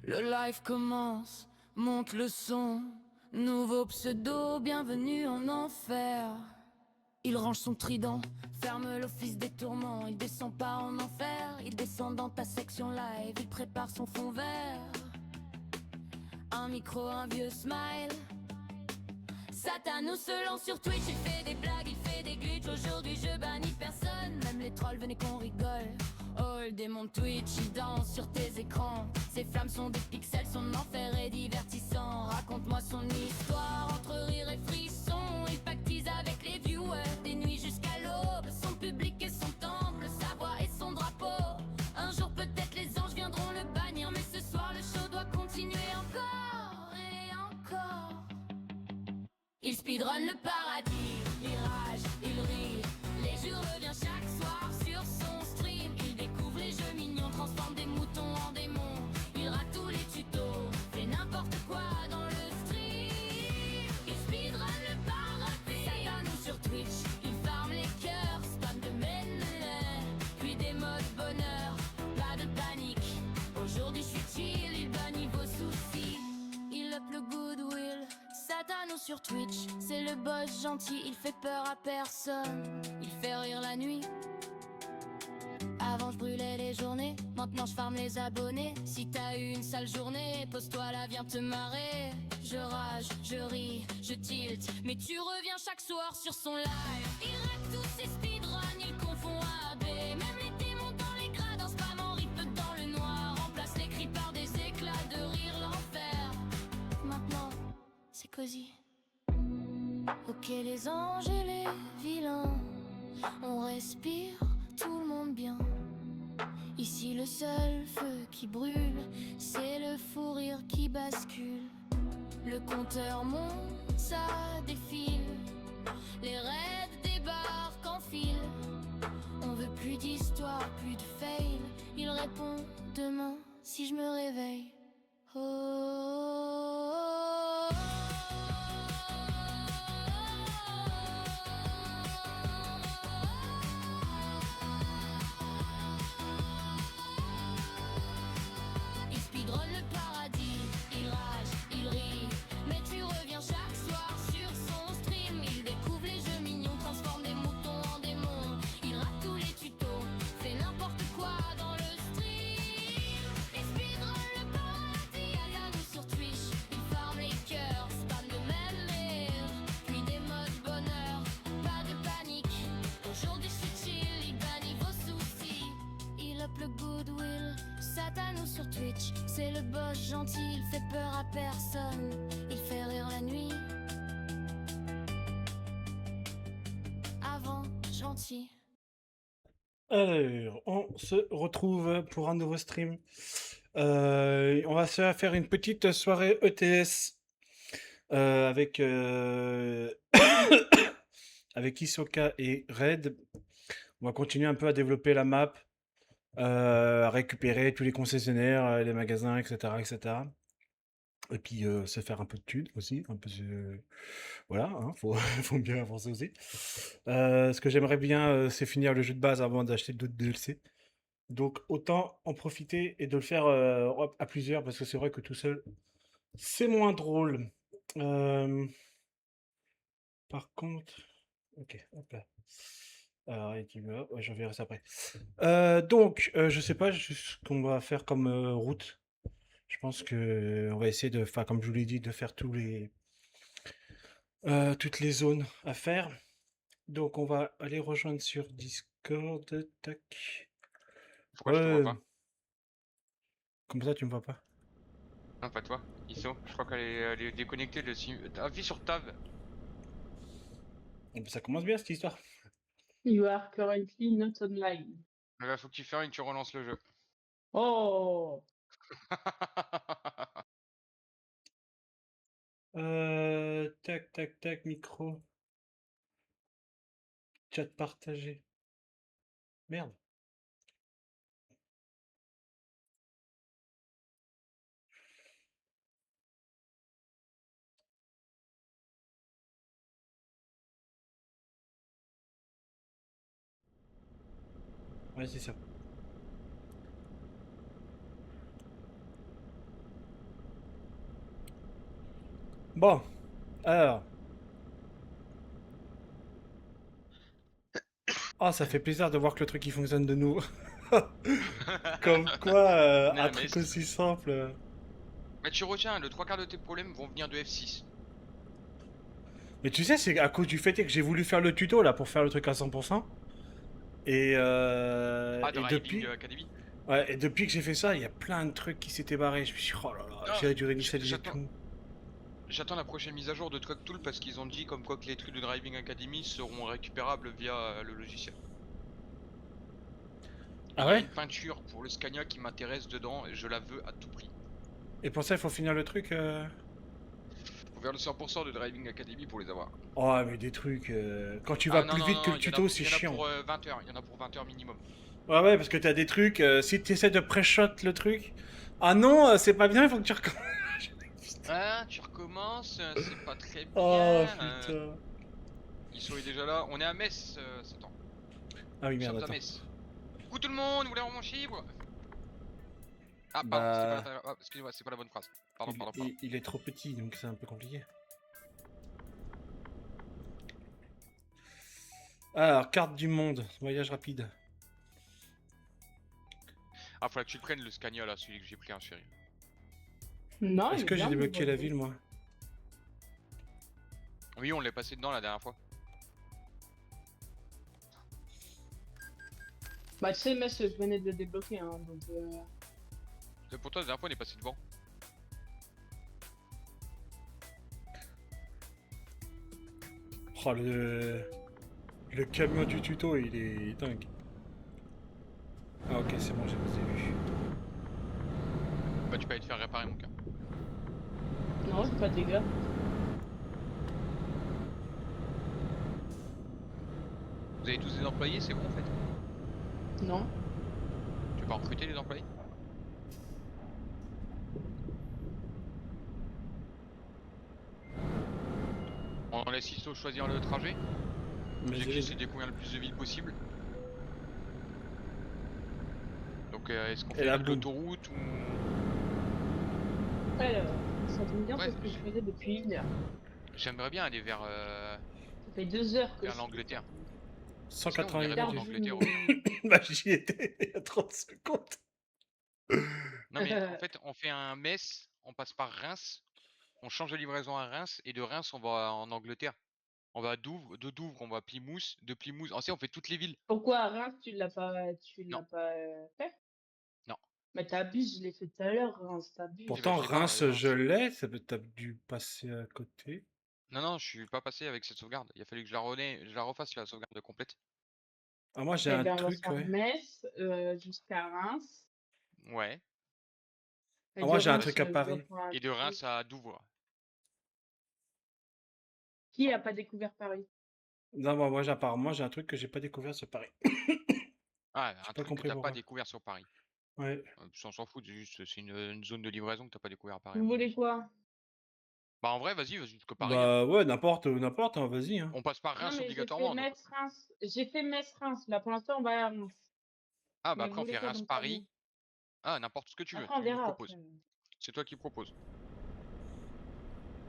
Le live commence, monte le son. Nouveau pseudo, bienvenue en enfer. Il range son trident, ferme l'office des tourments. Il descend pas en enfer, il descend dans ta section live. Il prépare son fond vert. Un micro, un vieux smile. Satanou se lance sur Twitch, il fait des blagues, il fait des glitches. Aujourd'hui je bannis personne, même les trolls venez qu'on rigole. Oh le démon de Twitch, il danse sur tes écrans. Ses flammes sont des pixels, son enfer est divertissant. Raconte-moi son histoire, entre rire et frisson. Il pactise avec les viewers, des nuits jusqu'à l'aube. Son public et son temple, sa voix et son drapeau. Un jour peut-être les anges viendront le bannir, mais ce soir le show doit continuer encore et encore. Il speedrun le paradis, il rage, il rit. Les jours revient chaque soir sur son stream. Il découvre les jeux mignons, transforme des moutons en démons. Il rate tous les tutos, fait n'importe quoi dans le stream. Il speedrun le paradis, Satanou sur Twitch. Il farme les cœurs, spam de mêlée. Puis des modes bonheur, pas de panique. Aujourd'hui je suis chill, il bannit vos soucis. Il up le goodwill, Satanou sur Twitch. C'est le boss gentil, il fait peur à personne. Il fait rire la nuit. Avant je brûlais les journées, maintenant je farme les abonnés. Si t'as eu une sale journée, pose-toi là, viens te marrer. Je rage, je ris, je tilt, mais tu reviens chaque soir sur son live. Il rate tous ses speedruns, il confond A, B. Même les démons dans les grades, en spam en rip dans le noir. Remplace les cris par des éclats de rire, l'enfer. Maintenant, c'est cosy. Ok les anges et les vilains, on respire, tout le monde bien. Ici le seul feu qui brûle, c'est le fou rire qui bascule. Le compteur monte, ça défile. Les raids débarquent en file. On veut plus d'histoire, plus de fail. Il répond demain si je me réveille. Oh, oh, oh, oh. Il speedrun le paradis, il rage, il rit. Mais tu reviens chaque soir sur son stream. Il découvre les jeux mignons, transforme des moutons en démons. Il rate tous les tutos, fait n'importe quoi dans le stream. Il speedrun le paradis, Satanou sur Twitch. Il farme les cœurs, spam de mêlée. Puis des modes bonheur, pas de panique. Aujourd'hui je suis chill, il bannit vos soucis. Il up le goodwill, Satanou sur Twitch. C'est le boss gentil, il fait peur à personne. Il fait rire la nuit. Avant, gentil. Alors, on se retrouve pour un nouveau stream. On va se faire une petite soirée ETS avec, avec Hisoka et Red. On va continuer un peu à développer la map, à récupérer tous les concessionnaires, les magasins, etc., etc. Et puis se faire un peu de thunes aussi, un peu voilà, hein, faut, faut bien avancer aussi. Ce que j'aimerais bien, c'est finir le jeu de base avant d'acheter d'autres DLC. Donc autant en profiter et de le faire à plusieurs parce que c'est vrai que tout seul, c'est moins drôle. Euh, Par contre, ok, hop là. Alors, et ouais, je verrai ça après. Donc, je sais pas ce qu'on va faire comme route. Je pense que on va essayer de, enfin, comme je vous l'ai dit, de faire toutes les zones à faire. Donc, on va aller rejoindre sur Discord. Tac. Pourquoi je te vois Ouais. pas? Comme ça, tu me vois pas. Non, pas toi. ISO, je crois elle est déconnectée de appuie sur Tab. Ça commence bien cette histoire. You are currently not online. Eh ben, faut que tu fermes et que tu relances le jeu. Oh, Tac, tac, tac, micro. Chat partagé. Merde. Ouais, c'est ça. Bon, alors. Ah, ça fait plaisir de voir que le truc il fonctionne de nouveau. Comme quoi, On est un à truc Metz. aussi simple. Mais tu retiens, le trois quarts de tes problèmes vont venir de F6. Mais tu sais, c'est à cause du fait que j'ai voulu faire le tuto là pour faire le truc à 100%. Ah, Et Driving depuis, Academy. ouais, et depuis que j'ai fait ça, il y a plein de trucs qui s'étaient barrés. Je me suis dit, oh là là, Ah, j'ai dû réinitialiser j'attends. tout. J'attends la prochaine mise à jour de TruckTool parce qu'ils ont dit comme quoi que les trucs de Driving Academy seront récupérables via le logiciel. Et Ah il y a ouais? une peinture pour le Scania qui m'intéresse dedans et je la veux à tout prix. Et pour ça, il faut finir le truc. Faut faire le 100% de Driving Academy pour les avoir. Oh, mais des trucs. Quand tu vas Ah non, plus non, vite que non, le tuto, c'est il y en a chiant. pour 20 heures. Il y en a pour 20 heures minimum. Ouais, ouais, parce que t'as des trucs. Si tu essaies de pré-shot le truc. Ah non, c'est pas bien, il faut que tu recommences. Ah, tu recommences, c'est pas très Oh bien. putain. Ils sont déjà là. On est à Metz, Satan. Ah oui, Nous merde, sommes à attends. Metz. Coucou tout le monde, vous voulez mon chibre? Ah, pardon, c'était pas Bah. excusez-moi, c'est pas la bonne phrase. Pardon, Il, pardon, pardon. il est trop petit, donc c'est un peu compliqué. Alors, carte du monde, voyage rapide. Ah, faudrait que tu le prennes le Scania là, celui que j'ai pris en chéri. Non, il Est-ce est que j'ai bien, mon débloqué la voisin. ville, moi? Oui, on l'est passé dedans la dernière fois. Bah, tu sais, Metz, je venais de le débloquer, hein, donc... Pour toi, la dernière fois, on est passé devant. Oh, le camion du tuto, il est dingue. Ah, ok, c'est bon, j'ai vu. Bah, tu peux aller te faire réparer mon cas. Non, j'ai pas de dégâts. Vous avez tous des employés, c'est bon en fait. Non. Tu peux pas recruter les employés? On laisse Isto choisir le trajet. Mais L'objectif c'est de découvrir le plus de villes possible. Donc est-ce qu'on Et fait là, ville boum. d'autoroute ou... Après, ça tombe bien Ouais, parce que je faisais depuis 1 heure. j'aimerais bien aller vers, Ça fait 2 heures que vers je... l'Angleterre. Sinon on 188 irait pas en minutes. Angleterre. Bah, j'y étais il y a 30 secondes. Non mais en fait on fait un Metz, on passe par Reims, on change de livraison à Reims et de Reims on va en Angleterre. On va à Douvres, de Douvres on va à Plymouth, de Plymouth, en fait on fait toutes les villes. Pourquoi Reims, tu l'as Non, pas fait? non. Mais t'abuses, je l'ai fait tout à l'heure, Reims, t'abuses. Eh ben, Pourtant, je l'ai pas, Reims, je Reims. l'ai. T'as dû passer à côté. Non, non, je suis pas passé avec cette sauvegarde. Il a fallu que je la refasse la sauvegarde complète. Ah, moi, j'ai Eh un ben, on va truc, faire ouais. Metz jusqu'à Reims. Ouais. Et Ah, de moi, j'ai un Reims, truc à je Paris. reprends un Et de truc. Reims à Douvres. Qui a pas découvert Paris? Non, moi, j'ai un truc que j'ai pas découvert sur Paris. Ah, J'ai un pas truc que compris t'as pas pourquoi. découvert sur Paris. Ouais. On s'en fout, c'est une zone de livraison que t'as pas découvert à Paris, à Vous mon voulez avis. quoi? Bah en vrai, vas-y jusqu'à Paris, hein. Bah, ouais, n'importe, hein, vas-y, hein. On passe par Non, Reims mais j'ai fait obligatoirement, donc. Metz-Reims. J'ai fait Metz-Reims. Là, pour l'instant, on va à Reims. Ah, bah Mais vous après on voulez fait quoi dans Paris? Reims-Paris. Ah, n'importe ce que tu veux, Après, on tu me verra. Après. proposes. C'est toi qui proposes.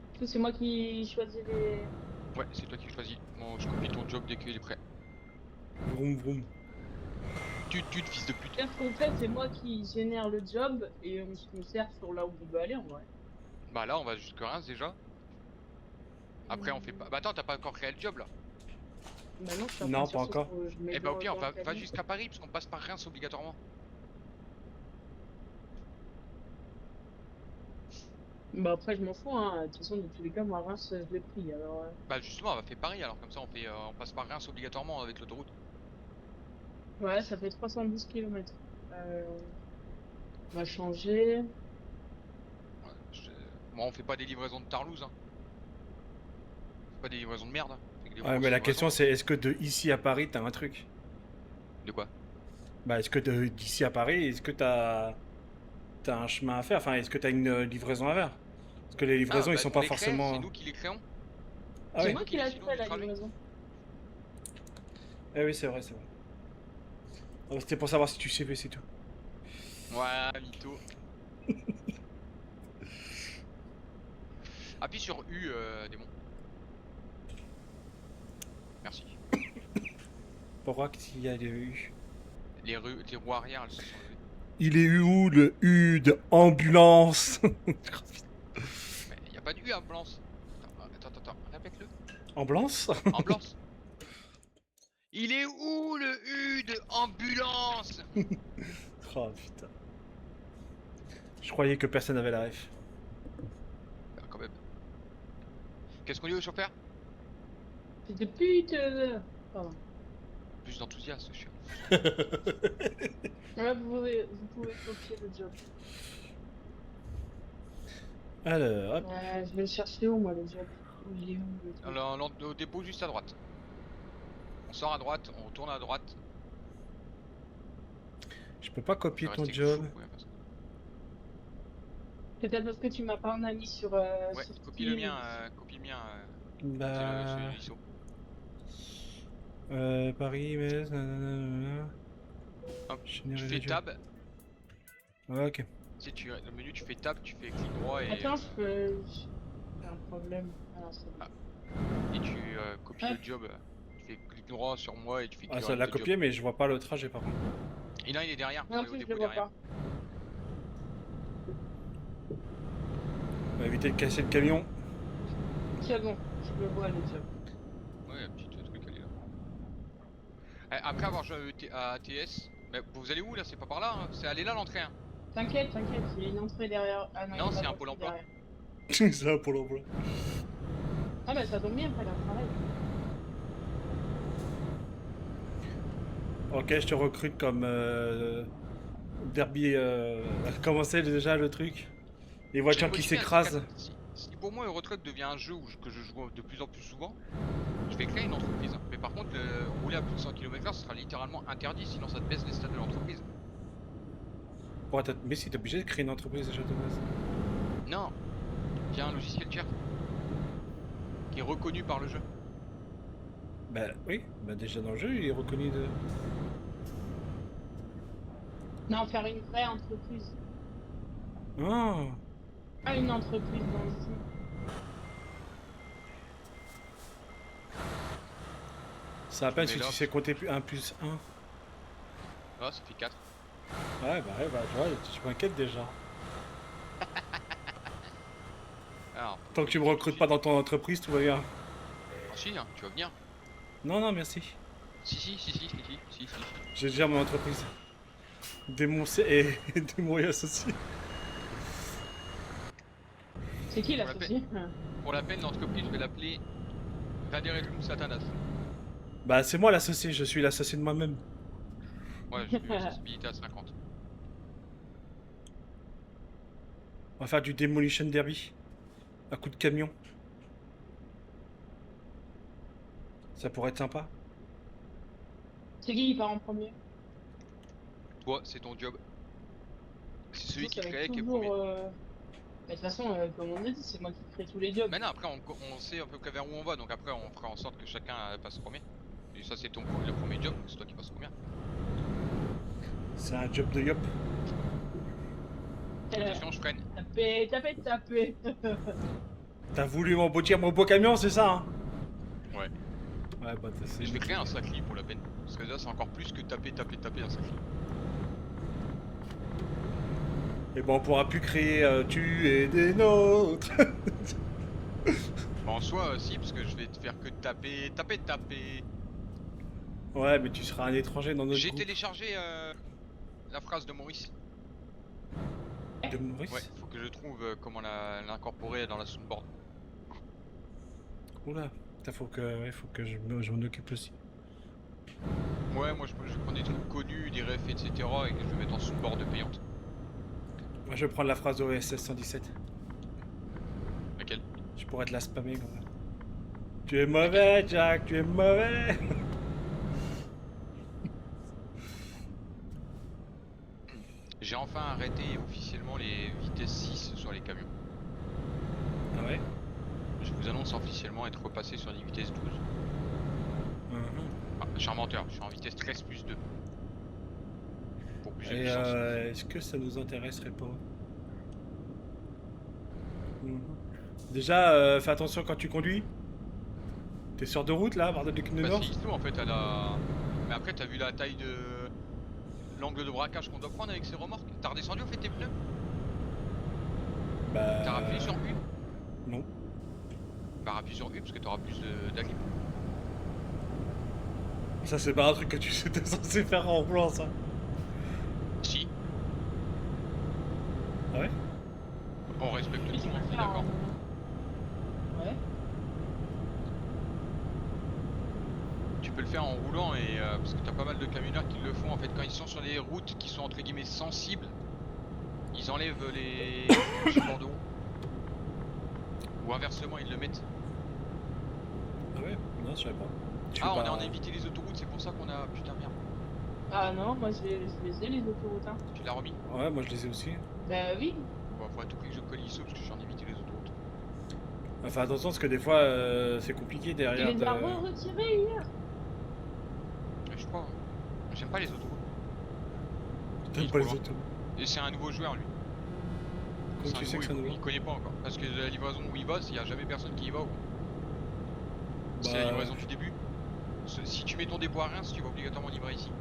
Parce que c'est moi qui choisis les... Ouais, c'est toi qui choisis. Bon, je copie ton job dès qu'il est prêt. Vroom, vroom. Tu fils de pute. Parce qu'en fait, c'est moi qui génère le job et on se conserve sur là où on veut aller, en vrai. Bah là, on va jusqu'à Reims déjà. Après, on fait pas. Bah attends, t'as pas encore créé le job là. Bah non, je suis en train Non, de pas chercher encore. sur... Je mets Eh bah au pire, dans le va planning. jusqu'à Paris, parce qu'on passe par Reims obligatoirement. Bah après, je m'en fous, hein. De toute façon, de tous les cas, moi, Reims, je l'ai pris, alors... Bah justement, on va faire Paris, alors comme ça on passe par Reims obligatoirement avec l'autoroute. Ouais, ça fait 312 km. On va changer. Ouais, moi on fait pas des livraisons de Tarlouse, hein. On fait pas des livraisons de merde, hein. On fait que des Ouais, grosses mais la livraisons, question, hein. c'est est-ce que de ici à Paris, t'as un truc? De quoi? Bah, est-ce que d'ici à Paris, est-ce que t'as un chemin à faire? Enfin, est-ce que t'as une livraison à faire? Parce que les Ah livraisons, ils bah sont on pas les crée, c'est forcément. nous qui les créons. Ah C'est oui. moi nous qui qui l'ai décidons fait, du la trajet. livraison. Eh oui, c'est vrai, c'est vrai. Ah, c'était pour savoir si tu savais, c'est tout. Ouais, mytho. Appuie sur U, démon. Merci. Pourquoi qu'il y a des U? Les roues arrière, elles se sont levées. Il est où le U de ambulance? Mais y a pas de U, ambulance. Attends, répète-le. Ambulance? Ambulance. Il est où le U de ambulance? Oh putain. Je croyais que personne n'avait la ref. Bah, quand même. Qu'est-ce qu'on dit au chauffeur? C'était putain. Pardon. Plus d'enthousiasme, je suis. Là, vous pouvez copier le job. Alors, hop. Je vais le chercher où, moi, le job? Il est où, le truc? Alors, au dépôt juste à droite. On sort à droite, on retourne à droite. Je peux pas copier Je vais ton rester job. chaud, ouais, parce que- Peut-être parce que tu m'as pas un ami sur. Ouais, sur copie le Steam. mien, copie le mien. Bah. C'est le ISO. Paris, Metz, nanana. Hop, Générer Tu le fais job. tab, Ouais, ok. tu sais, le menu tu fais tab, tu fais clic droit et, Attends, j'ai un problème. Alors, c'est bon. et tu copies Ah. le job. Tu fais clic droit sur moi et tu fais Ah, ça create l'a the copié, mais je vois pas le trajet par contre. job. Et là il est derrière, Non il est au plus, je dépôt le vois derrière. pas. On va éviter de casser le camion. C'est bon, je le vois, le job. Ouais, un petit truc elle est là. Après avoir joué à ATS, mais vous allez où là? C'est pas par là, hein. C'est aller là l'entrée. Hein. T'inquiète, il y a une entrée derrière. Ah non, Non, il y a c'est pas un d'entrée Pôle emploi. derrière. C'est ça pour l'emploi. Ah, mais ça tombe bien, après, là, pareil. Ok, je te recrute comme derby. Comment c'est déjà le truc? Les voitures qui Continue à s'écrasent. Si pour moi Eurotruck devient un jeu que je joue de plus en plus souvent, je vais créer une entreprise. Hein. Mais par contre, rouler à plus de 100 km/h ce sera littéralement interdit, sinon ça te baisse les stats de l'entreprise. Mais si t'es obligé de créer une entreprise déjà de base. Non, il y a un logiciel tiers qui est reconnu par le jeu. Bah oui, bah déjà dans le jeu il est reconnu de. Non, faire une vraie entreprise. Oh. Pas une entreprise dans le jeu. Ça appelle mets si là. tu sais compter 1 plus 1. Ah, ça fait 4. Ouais, bah tu vois, je m'inquiète déjà. Alors, Tant que tu me recrutes pas dans ton entreprise, tout va bien. Ah, si, hein, tu vas venir. Non, non, merci. Si. J'ai déjà mon entreprise. Démon C et Démon et associé. C'est qui On l'associé? Pour la peine, l'entreprise, je vais l'appeler Vaderetum Satanas. Bah c'est moi l'associé, je suis l'associé de moi-même. Ouais, j'ai une sensibilité à 50. On va faire du Demolition Derby. À coup de camion. Ça pourrait être sympa. C'est qui qui part en premier? Toi, c'est ton job. C'est celui qui Ça va crée être qui est toujours, premier. Mais de toute façon, comme on a dit, c'est moi qui crée tous les jobs. Maintenant, après, on sait un peu vers où on va, donc après, on fera en sorte que chacun passe premier. Et ça, c'est le premier job, donc c'est toi qui passes premier. C'est un job de yop. Attention, je freine. Tapez. T'as voulu m'emboutir mon beau camion, c'est ça hein? Ouais. Ouais, bah c'est. Et je vais créer un sacli pour la peine. Parce que là, c'est encore plus que taper un sacli. Et bon, on pourra plus créer tu es des nôtres. En soi, si, parce que je vais te faire que taper. Ouais, mais tu seras un étranger dans notre J'ai groupe. téléchargé la phrase de Maurice. De Maurice. Ouais, faut que je trouve comment l'incorporer dans la soundboard. Oula, putain, faut que je m'en occupe aussi. Ouais, moi je prends des trucs connus, des refs, etc. et que je vais mettre en soundboard payante. Moi, je vais prendre la phrase OSS 117. Laquelle? Je pourrais te la spammer comme ça. Tu es mauvais, Jack, tu es mauvais. J'ai enfin arrêté officiellement les vitesses 6 sur les camions. Ah ouais. Je vous annonce officiellement être repassé sur des vitesses 12. Ah, je suis un menteur, je suis en vitesse 13 plus 2. Pour plus de Et puissance. est-ce que ça nous intéresserait pas? Déjà, fais attention quand tu conduis. T'es sur de route là, bordel de Bah, Nord. c'est ici en fait, elle a. Mais après, t'as vu la taille de. L'angle de braquage qu'on doit prendre avec ces remorques? T'as redescendu au fait tes pneus? Bah. T'as appuyé sur U? Non. Bah, appuie sur U parce que t'auras plus d'agrip. Ça, c'est pas un truc que tu étais censé faire en roulant, ça. Si, Ah ouais? on respecte Oui, tout tu le peux monde, faire d'accord. Ouais. Tu peux le faire en roulant et parce que t'as pas mal de camionneurs qui le font en fait quand ils sont sur les routes qui sont entre guillemets sensibles, ils enlèvent les supports de roue. Ou inversement ils le mettent. Ah ouais? Non, je savais pas. Je Ah fais on pas- est en éviter les autoroutes, c'est pour ça qu'on a. Putain merde. Ah non, moi je les ai les autoroutes. Hein. Tu l'as remis? Ouais, moi je les ai aussi. Bah oui. Bon faut à tout prix que je colle ISO parce que j'en ai évité les autoroutes. Enfin, attention, parce que des fois, c'est compliqué Il derrière. les a retirés hier. Je crois. J'aime pas les autoroutes. T'aimes il est pas les trop autos. Et c'est un nouveau joueur lui. Comment tu sais que c'est un nouveau? Il connaît pas encore. Parce que la livraison où il bosse, il y a jamais personne qui y va. C'est la Bah, livraison du début. Si tu mets ton dépôt à Reims, tu vas obligatoirement livrer ici.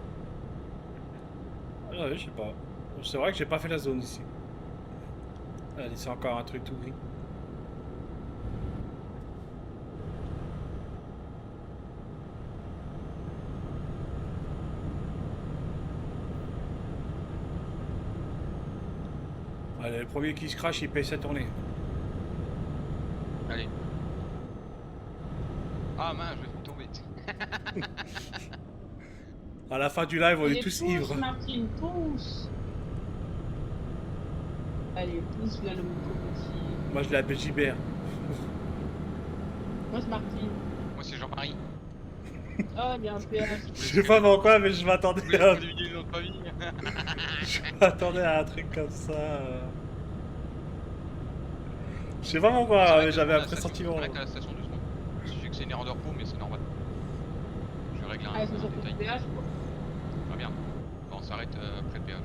ah ouais, je sais pas. C'est vrai que j'ai pas fait la zone ici. Allez, c'est encore un truc tout gris. Allez, le premier qui se crache, il paye sa tournée. Allez. Ah mince, je vais tomber. À la fin du live, on Allez, est tous pousse, ivres. Martine, pousse. Allez, pousse là le petit. Moi, je l'appelle Gilbert. Moi c'est Martine. Moi c'est Jean-Marie. Oh, il y a un péage. Je sais pas pourquoi, mais je m'attendais Vous voulez à... qu'on divulgue les noms de famille? je m'attendais à un truc comme ça. Je sais pas pourquoi, mais j'avais un pressentiment. Arrête à la station 2 secondes. Je sais que c'est une erreur de repos, mais c'est normal. Je règle Ah, ils sont sur un le détail. péage quoi. Très bien. Bon, on s'arrête près de péage.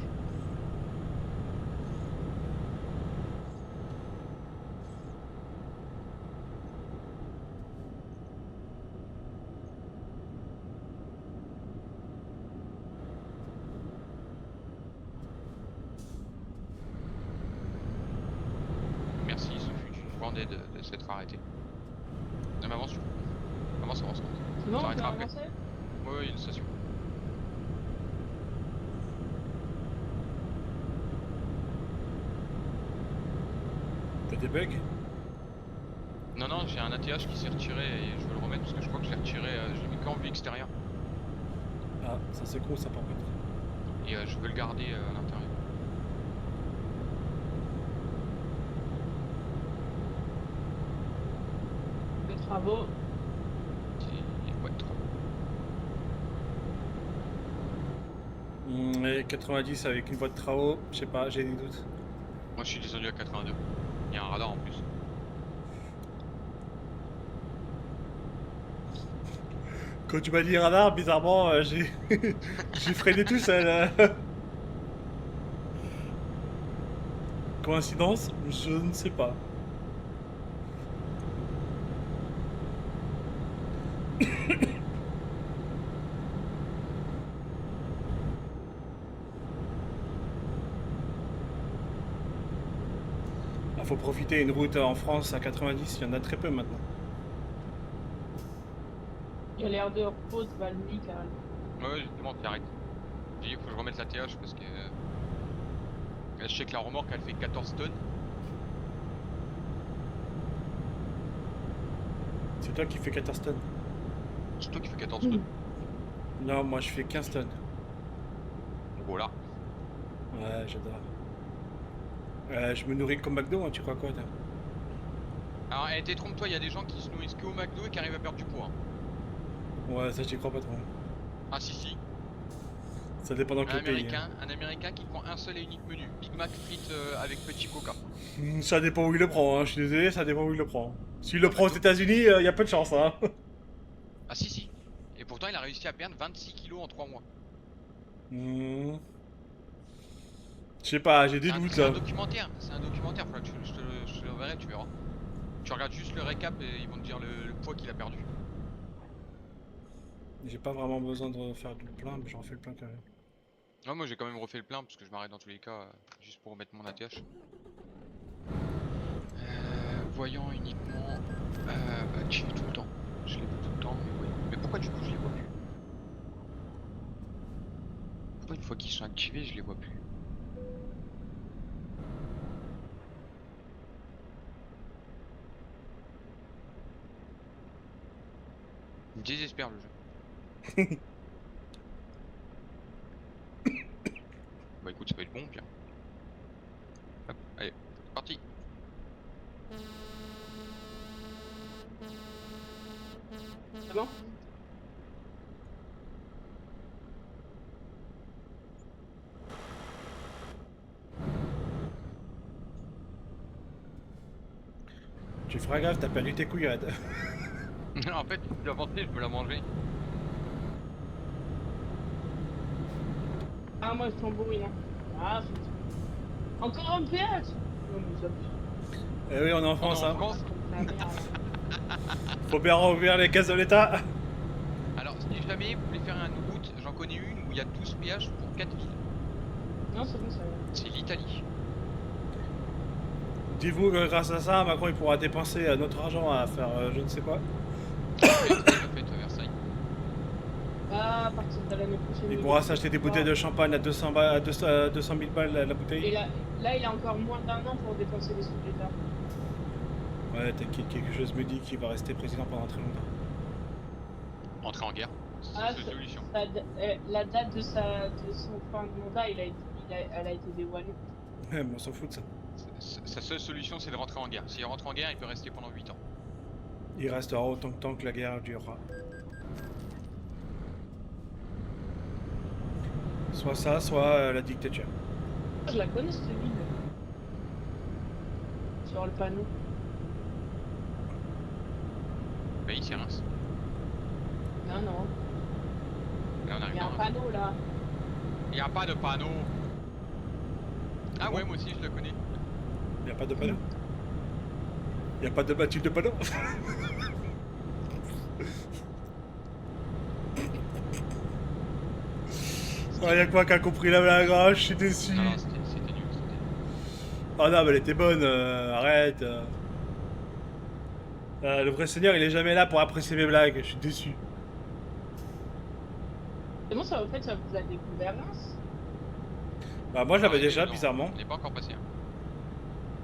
Merci, ce fut une grande aide de s'être arrêté. Non mais avance, avance, avance. C'est bon, on peut s'arrêtera après. avancer. Ouais, il y a une station. T'as des bugs? Non, non, j'ai un ATH qui s'est retiré et je veux le remettre parce que je crois que je l'ai retiré, je l'ai mis qu'en vue extérieure. Ah, ça c'est con ça par contre. Et je veux le garder à l'intérieur. Les travaux. Ouais, trop. Et 90 avec une voie de travaux, je sais pas, j'ai des doutes. Moi je suis descendu à 82. Il y a un radar en plus. Quand tu m'as dit radar, bizarrement, j'ai j'ai freiné tout seul. Coïncidence? Je ne sais pas. Il faut profiter une route en France à 90, il y en a très peu maintenant. Il y a l'air de repos de Valmy carrément. Ouais, justement, t'arrêtes. J'ai dit qu'il faut que je remette la TH parce que. Je sais que la remorque elle fait 14 tonnes. C'est toi qui fais 14 tonnes. C'est toi qui fais 14 tonnes. Non, moi je fais 15 tonnes. Voilà. Ouais, j'adore. Je me nourris comme McDo, hein, tu crois quoi toi? Alors, trompe-toi, il y a des gens qui se nourrissent que au McDo et qui arrivent à perdre du poids. Hein. Ouais, ça j'y crois pas trop. Ah, si. Ça dépend dans quel pays. Hein. Un américain qui prend un seul et unique menu Big Mac frites avec petit coca. Ça dépend où il le prend, hein. Je suis désolé, ça dépend où il le prend. S'il le prend aux États-Unis, il y a peu de chance. Hein. Ah, si. Et pourtant, il a réussi à perdre 26 kilos en 3 mois. Je sais pas, j'ai des doutes C'est là. un documentaire, faudra que je te le verrai, tu verras. Tu regardes juste le récap et ils vont te dire le poids qu'il a perdu. J'ai pas vraiment besoin de faire du plein, mais j'en fais le plein quand même. Non, moi j'ai quand même refait le plein parce que je m'arrête dans tous les cas juste pour remettre mon ATH. Voyant uniquement. Bah, activé tout le temps. Je les vois tout le temps, mais voyons. Mais pourquoi du coup je les vois plus? Pourquoi une fois qu'ils sont activés, je les vois plus? Il me désespère le jeu. Bah écoute, ça va être bon, bien. Hop, allez, c'est parti. C'est bon? Tu feras gaffe, t'as perdu tes couillades. En fait, si tu avancer, je peux la manger. Ah, moi, je tambouille, hein. Ah, c'est... Encore un péage! Non, mais ça... Eh oui, on est en On est France, en hein. France. La merde. Faut bien rouvrir les caisses de l'État. Alors, si jamais vous voulez faire une route, j'en connais une où il y a 12 péages pour 4 villes. Non, c'est bon, ça va. C'est l'Italie. Dis-vous que grâce à ça, Macron il pourra dépenser notre argent à faire je ne sais quoi. Il l'a fait à Versailles. Ah, à partir de l'année prochaine. Il pourra s'acheter des bouteilles de champagne à 200 000 balles la Et bouteille. là, il a encore moins d'un an pour dépenser les sous de l'État. Ouais, t'inquiète, quelque chose me dit qu'il va rester président pendant très longtemps. Entrer en guerre. C'est Ah, la seule solution. La date de son fin de mandat, elle a été dévoilée. Ouais, mais on s'en fout de ça. Sa seule solution, c'est de rentrer en guerre. S'il rentre en guerre, il peut rester pendant 8 ans. Il restera autant de temps que la guerre durera. Soit ça, soit la dictature. Je la connais cette ville. Sur le panneau. Bah, ici, Reims. Non, non. Là, on Il arrive y a dans un Reims. panneau là. Il n'y a pas de panneau. Ah ouais, moi aussi, je le connais. Y a pas de panneau. Y a pas de bâtiment de panneau. Ah, y'a quoi qui a compris la blague? Je suis déçu. Non, non, c'était nul. C'était nul. Ah non, mais elle était bonne, arrête. Le vrai seigneur, il est jamais là pour apprécier mes blagues, je suis déçu. C'est bon, ça, en fait, ça vous a découvert Reims? Bah, moi je l'avais Ah, déjà, non, bizarrement. On n'est pas encore passé. Hein.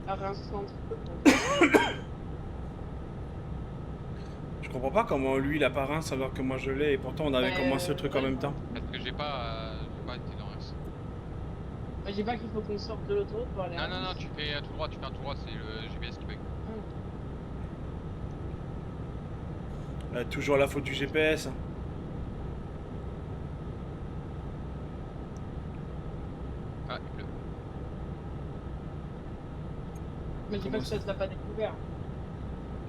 À Reims Centre. Je comprends pas comment lui il a pas Reims alors que moi je l'ai et pourtant on avait commencé le truc en ouais. même temps. Parce que j'ai pas été dans Reims. Moi, j'ai pas qu'il faut qu'on sorte de l'autoroute pour aller à Non, non, non, Reims. tu fais un tout droit, c'est le GPS qui bug. Toujours la faute du GPS. Ah, il pleut. Mais dis pas que ça te l'a pas découvert.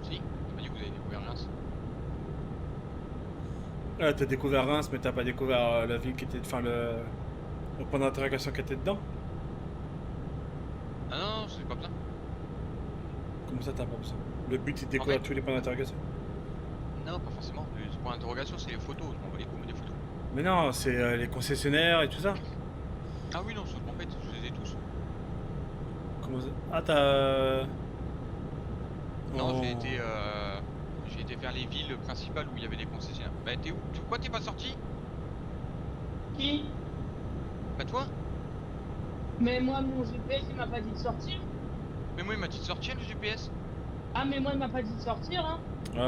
Si, tu m'as dit que vous avez découvert Reims. T'as découvert Reims mais t'as pas découvert la ville qui était... Enfin le point d'interrogation qui était dedans. Ah non, non, c'est pas besoin. Comment ça t'as pas besoin? Le but c'est de découvrir fait- tous les points d'interrogation. Non, pas forcément. Le point d'interrogation, c'est les photos. Je m'en bats les couilles, mais des photos. Mais non, c'est les concessionnaires et tout ça. Ah oui, non, en fait, je les ai tous. Comment ça? Ah t'as... Non, Oh. j'ai été faire les villes principales où il y avait des concessionnaires. Bah, t'es où? Pourquoi t'es pas sorti? Qui? Bah, toi? Mais moi, mon GPS, il m'a pas dit de sortir. Mais moi, il m'a dit de sortir le GPS. Ah, mais moi, il m'a pas dit de sortir, hein.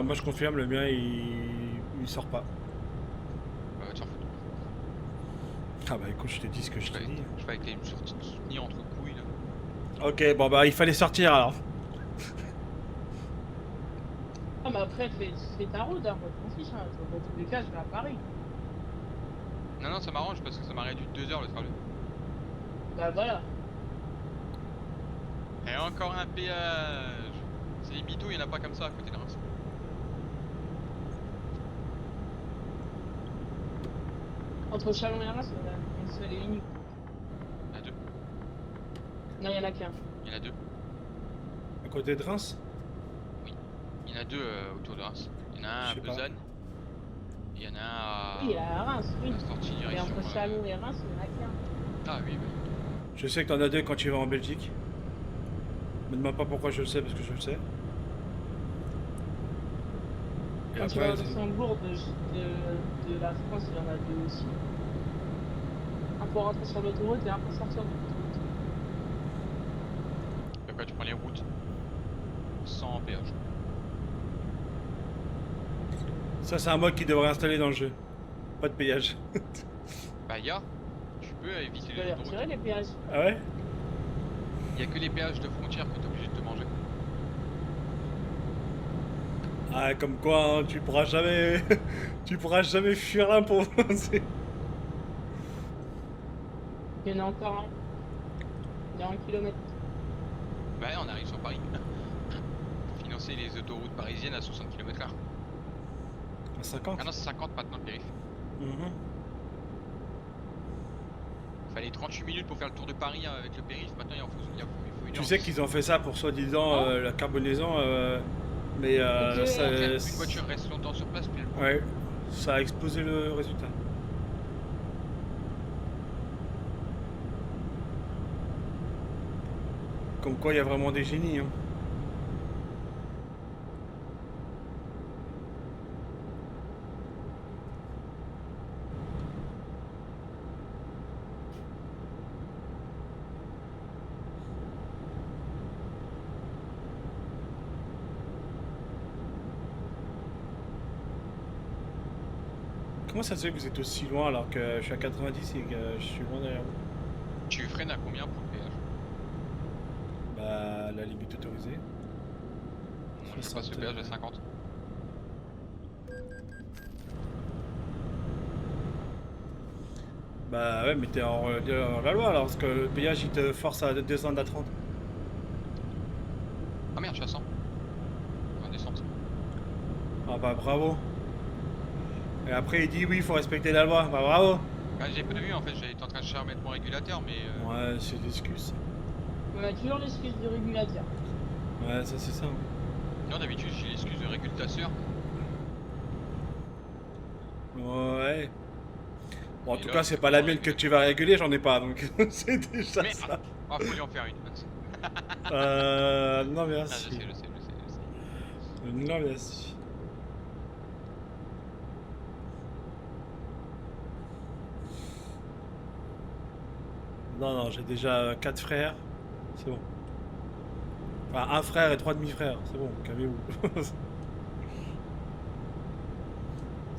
Moi je confirme, le mien il sort pas. Bah, va te faire foutre. Ah bah écoute, je te dis ce que je te dis. Je fais avec une sortie de soutenir entre couilles là. Ok, bon bah il fallait sortir alors. Ah, mais après, fais ta route, hein. Moi, je m'en fiche, hein. Dans tous les cas, je vais à Paris. Non, non, ça m'arrange parce que ça m'a réduit de 2 heures le trajet. Bah voilà. Et encore un péage. C'est les mythos, il n'y en a pas comme ça à côté de Reims. Entre Chalon et Reims, il y en a une seule et unique. Il y en a deux. Non, il y en a qu'un. Il y en a deux. À côté de Reims? Oui. y en a deux autour de Reims. Il y en a un Je à sais pas. Besançon. Et il y en a un à. Oui, à Reims, oui. à sortie Et direction. entre Chalon et Reims, il y en a qu'un. Ah oui, oui. Je sais que t'en as deux quand tu vas en Belgique. Me demande pas pourquoi je le sais, parce que je le sais. Et Quand tu vas après, au Luxembourg de la France, il y en a deux aussi. Un pour rentrer sur l'autoroute et un pour sortir de l'autoroute. Et après, tu prends les routes sans péage. ça c'est un mode qui devrait installer dans le jeu. Pas de payage. Bah, y a. Tu peux éviter Tu peux les les autoroutes. retirer les péages. Ah ouais? Il y a que les péages de frontières que t'es obligé de te manger. Ah, comme quoi, hein, tu pourras jamais... tu pourras jamais fuir l'impôt. C'est- Il y en a encore un. Il y a 1 kilomètre. Bah, on arrive sur Paris. Pour financer les autoroutes parisiennes à 60 km/h. À 50? Ah non, c'est 50 maintenant le périph'. Mhm. Fallait 38 minutes pour faire le tour de Paris avec le périph'. Maintenant, il faut une Tu heure sais 10. qu'ils ont fait ça pour soi-disant la carbonaison, mais Ok, ça, En fait, une voiture reste longtemps sur place, puis elle... ouais, ça a explosé le résultat. Comme quoi, il y a vraiment des génies. Hein. Comment ça se fait que vous êtes aussi loin alors que je suis à 90 et que je suis loin derrière vous? Tu freines à combien pour le péage? Bah, la limite autorisée. Moi, je passe le péage à 50. Bah ouais, mais t'es hors la loi alors, parce que le péage il te force à descendre à 30. Ah merde, je suis à 100. En descente. Ah bah bravo. Et après il dit oui, il faut respecter la loi. Bah bravo. Ah, j'ai pas vu en fait, j'étais en train de chercher à mettre mon régulateur, mais. Ouais, c'est l'excuse. On a toujours l'excuse du régulateur. Ouais, ça c'est ça. Non, d'habitude, j'ai l'excuse de régulateur. Ouais. Bon, en Et tout là, cas, c'est c'est pas la comment mienne que réguler? tu vas réguler, j'en ai pas, donc c'est déjà Mais- ça. Ah, faut lui en faire une. Non Ah, je merci. sais, je sais, je sais, je sais. Non merci. Non, non, j'ai déjà 4 frères, c'est bon. Enfin, un frère et 3 demi-frères, c'est bon, calmez-vous.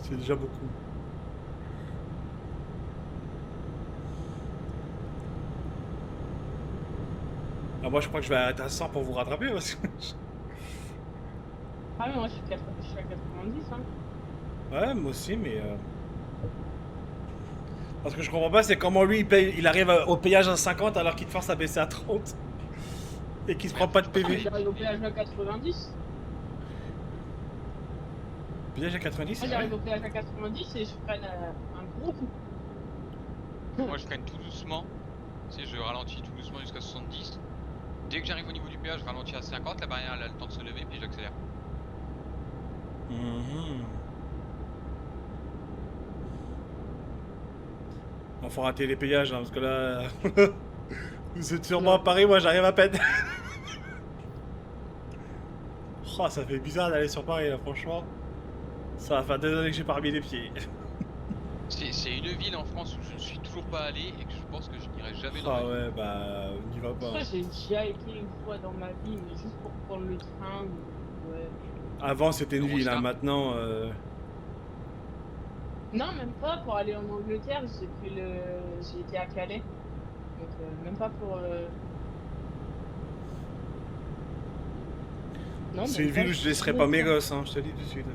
C'est déjà beaucoup. Ah, moi je crois que je vais arrêter à 100 pour vous rattraper parce que... Ah mais moi je suis à 90 hein. Ouais, moi aussi, mais... Parce que je comprends pas, c'est comment lui, il arrive au péage à 50 alors qu'il te force à baisser à 30. Et qu'il se prend pas de Ah, PV. j'arrive au péage à 90. Péage à 90, Moi c'est j'arrive vrai. au péage à 90 et je freine un gros coup. Moi, je freine tout doucement. Tu sais, je ralentis tout doucement jusqu'à 70. Dès que j'arrive au niveau du péage, je ralentis à 50. La barrière, elle a le temps de se lever, puis j'accélère. Mhm. Bon, faut rater les péages, hein, parce que là... Vous êtes sûrement à Paris, moi j'arrive à peine. Oh, ça fait bizarre d'aller sur Paris, là, franchement. Ça va faire des années que j'ai pas remis les pieds. C'est une ville en France où je ne suis toujours pas allé et que je pense que je n'irai jamais dans Ah ma vie. ouais, bah, on n'y va pas. Ça j'ai déjà été une fois dans ma vie, mais juste pour prendre le train. Ouais. Avant c'était une ville, hein, Eurostar. maintenant... Non, même pas pour aller en Angleterre, j'ai été à Calais. Donc même pas pour. Non, C'est même une pas, ville où je laisserais pas mes gosses, hein, je te dis tout de suite.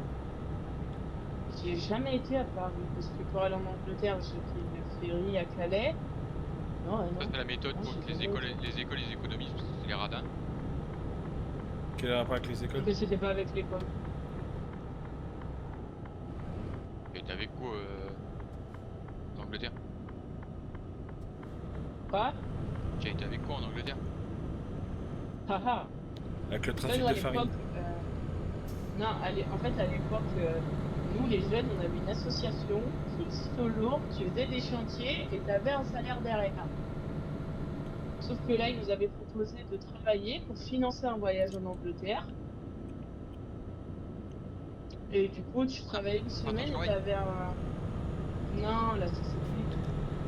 J'ai jamais été à Paris parce que pour aller en Angleterre, j'ai pris le ferry à Calais. Non, Ça, non. c'est la méthode Non, pour que j'ai les jamais écoles, été. les écoles les économisent, parce que c'est les radins. Quel rapport avec les écoles? Que c'était pas avec l'école. Et t'es avec quoi en Angleterre? Quoi? Tu as été avec quoi en Angleterre? Haha. Avec le Là, trafic nous, à de farine. l'époque, Non, en fait, à l'époque, nous, les jeunes, on avait une association qui existe toujours, tu faisais des chantiers et tu avais un salaire derrière. Sauf que là, ils nous avaient proposé de travailler pour financer un voyage en Angleterre. Et du coup, tu travaillais une Printemps semaine et tu Fury. avais un... Non, là, ça c'est plus.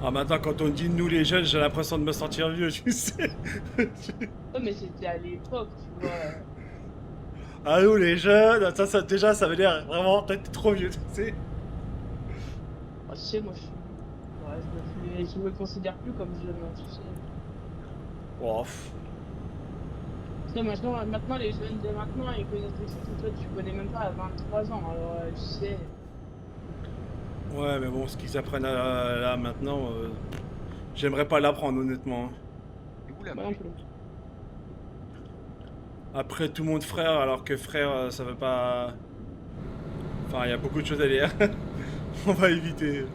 Ah, maintenant, quand on dit nous les jeunes, j'ai l'impression de me sentir vieux, tu sais. Oh, mais c'était à l'époque, tu vois. Ah, nous les jeunes, ça, déjà, ça veut dire vraiment, peut-être t'es trop vieux, tu sais. Oh, tu sais, moi, je suis... Ouais, je me considère plus comme jeune, hein, tu sais. Oh, pff. Tu sais, maintenant, les jeunes de maintenant, ils connaissent des trucs que toi, tu connais même pas à 23 ans. Alors, tu sais... Ouais, mais bon, ce qu'ils apprennent là maintenant, j'aimerais pas l'apprendre, honnêtement. Et où la Moi non pluie? plus. Après, tout le monde frère, alors que frère, ça veut pas. Enfin, il y a beaucoup de choses à dire. On va éviter.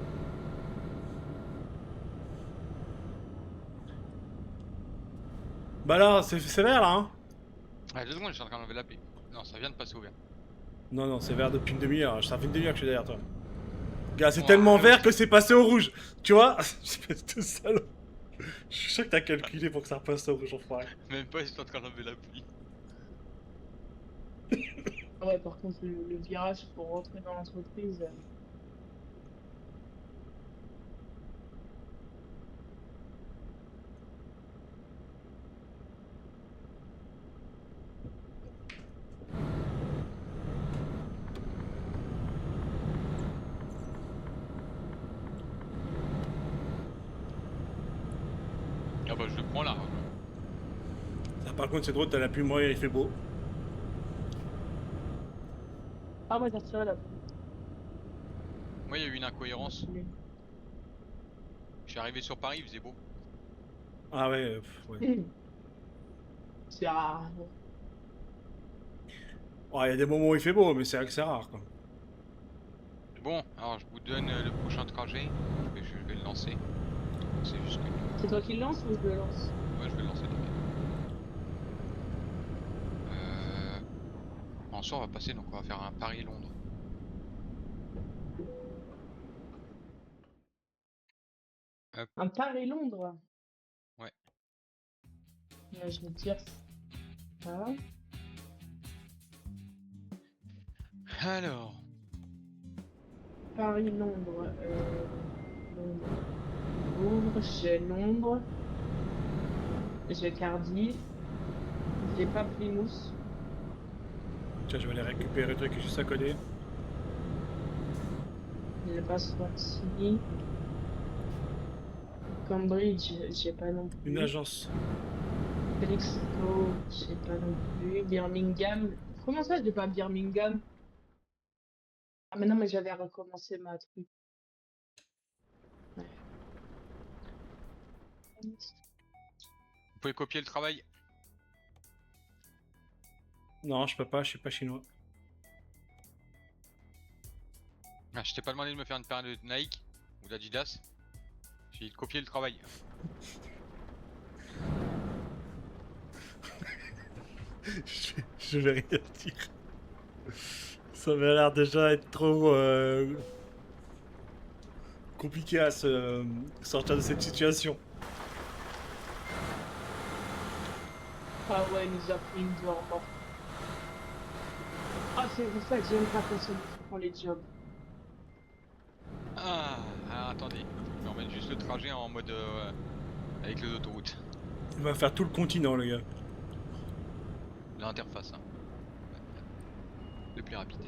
Bah là, c'est vert là, hein. Ah, 2 secondes, je suis en train d'enlever la pluie. Non, ça vient de passer au vert. Non, non, c'est vert depuis une demi-heure. Ça fait une demi-heure que je suis derrière toi. Gars, c'est Ouah, tellement ah vert oui. que c'est passé au rouge. Tu vois? Espèce de salaud. Je suis sûr que t'as calculé pour que ça repasse au rouge, enfoiré. Même pas, je suis en train d'enlever la pluie. Ouais, par contre, le virage pour rentrer dans l'entreprise... Ah bah, je le prends là. Ça, par contre, c'est drôle, t'as la pluie, moi, il fait beau. Ah, ouais, t'as retiré la pluie. Moi, il y a eu une incohérence. Je suis arrivé sur Paris, il faisait beau. Ah ouais, ouais. C'est rare. Ouais, il y a des moments où il fait beau, mais c'est vrai que c'est rare, quoi. Bon, alors je vous donne le prochain trajet. Je vais le lancer. C'est juste que... C'est toi qui le lance ou je le lance? Ouais, je vais le lancer, t'inquiète. En soi, on va passer, donc on va faire un Paris-Londres. Hop, Un Paris-Londres? ouais. Là, je vais te dire ça. Alors, Paris-Londres. Londres. Louvre, j'ai Londres. J'ai Cardiff. J'ai pas Plymouth. Tiens, je vais aller récupérer le truc juste à côté. J'ai pas Swansea. Cambridge, j'ai pas non plus. Une agence. Brixton, j'ai pas non plus. Birmingham. Comment ça, j'ai pas Birmingham? Ah, mais non, mais j'avais recommencé ma truc. Ouais. vous pouvez copier le travail. Non, je peux pas, je suis pas chinois. Ah, je t'ai pas demandé de me faire une paire de Nike ou d'Adidas. J'ai dit de copier le travail. Je vais rien dire. Ça m'a l'air déjà être trop compliqué à se sortir de cette situation. Ah ouais, il nous a pris une heure mort. Ah, c'est pour ça que j'aime pas quand on prend les jobs. Ah, alors attendez. Je vais remettre juste le trajet en mode avec les autoroutes. Il va faire tout le continent, le gars. L'interface, hein. Le plus rapide.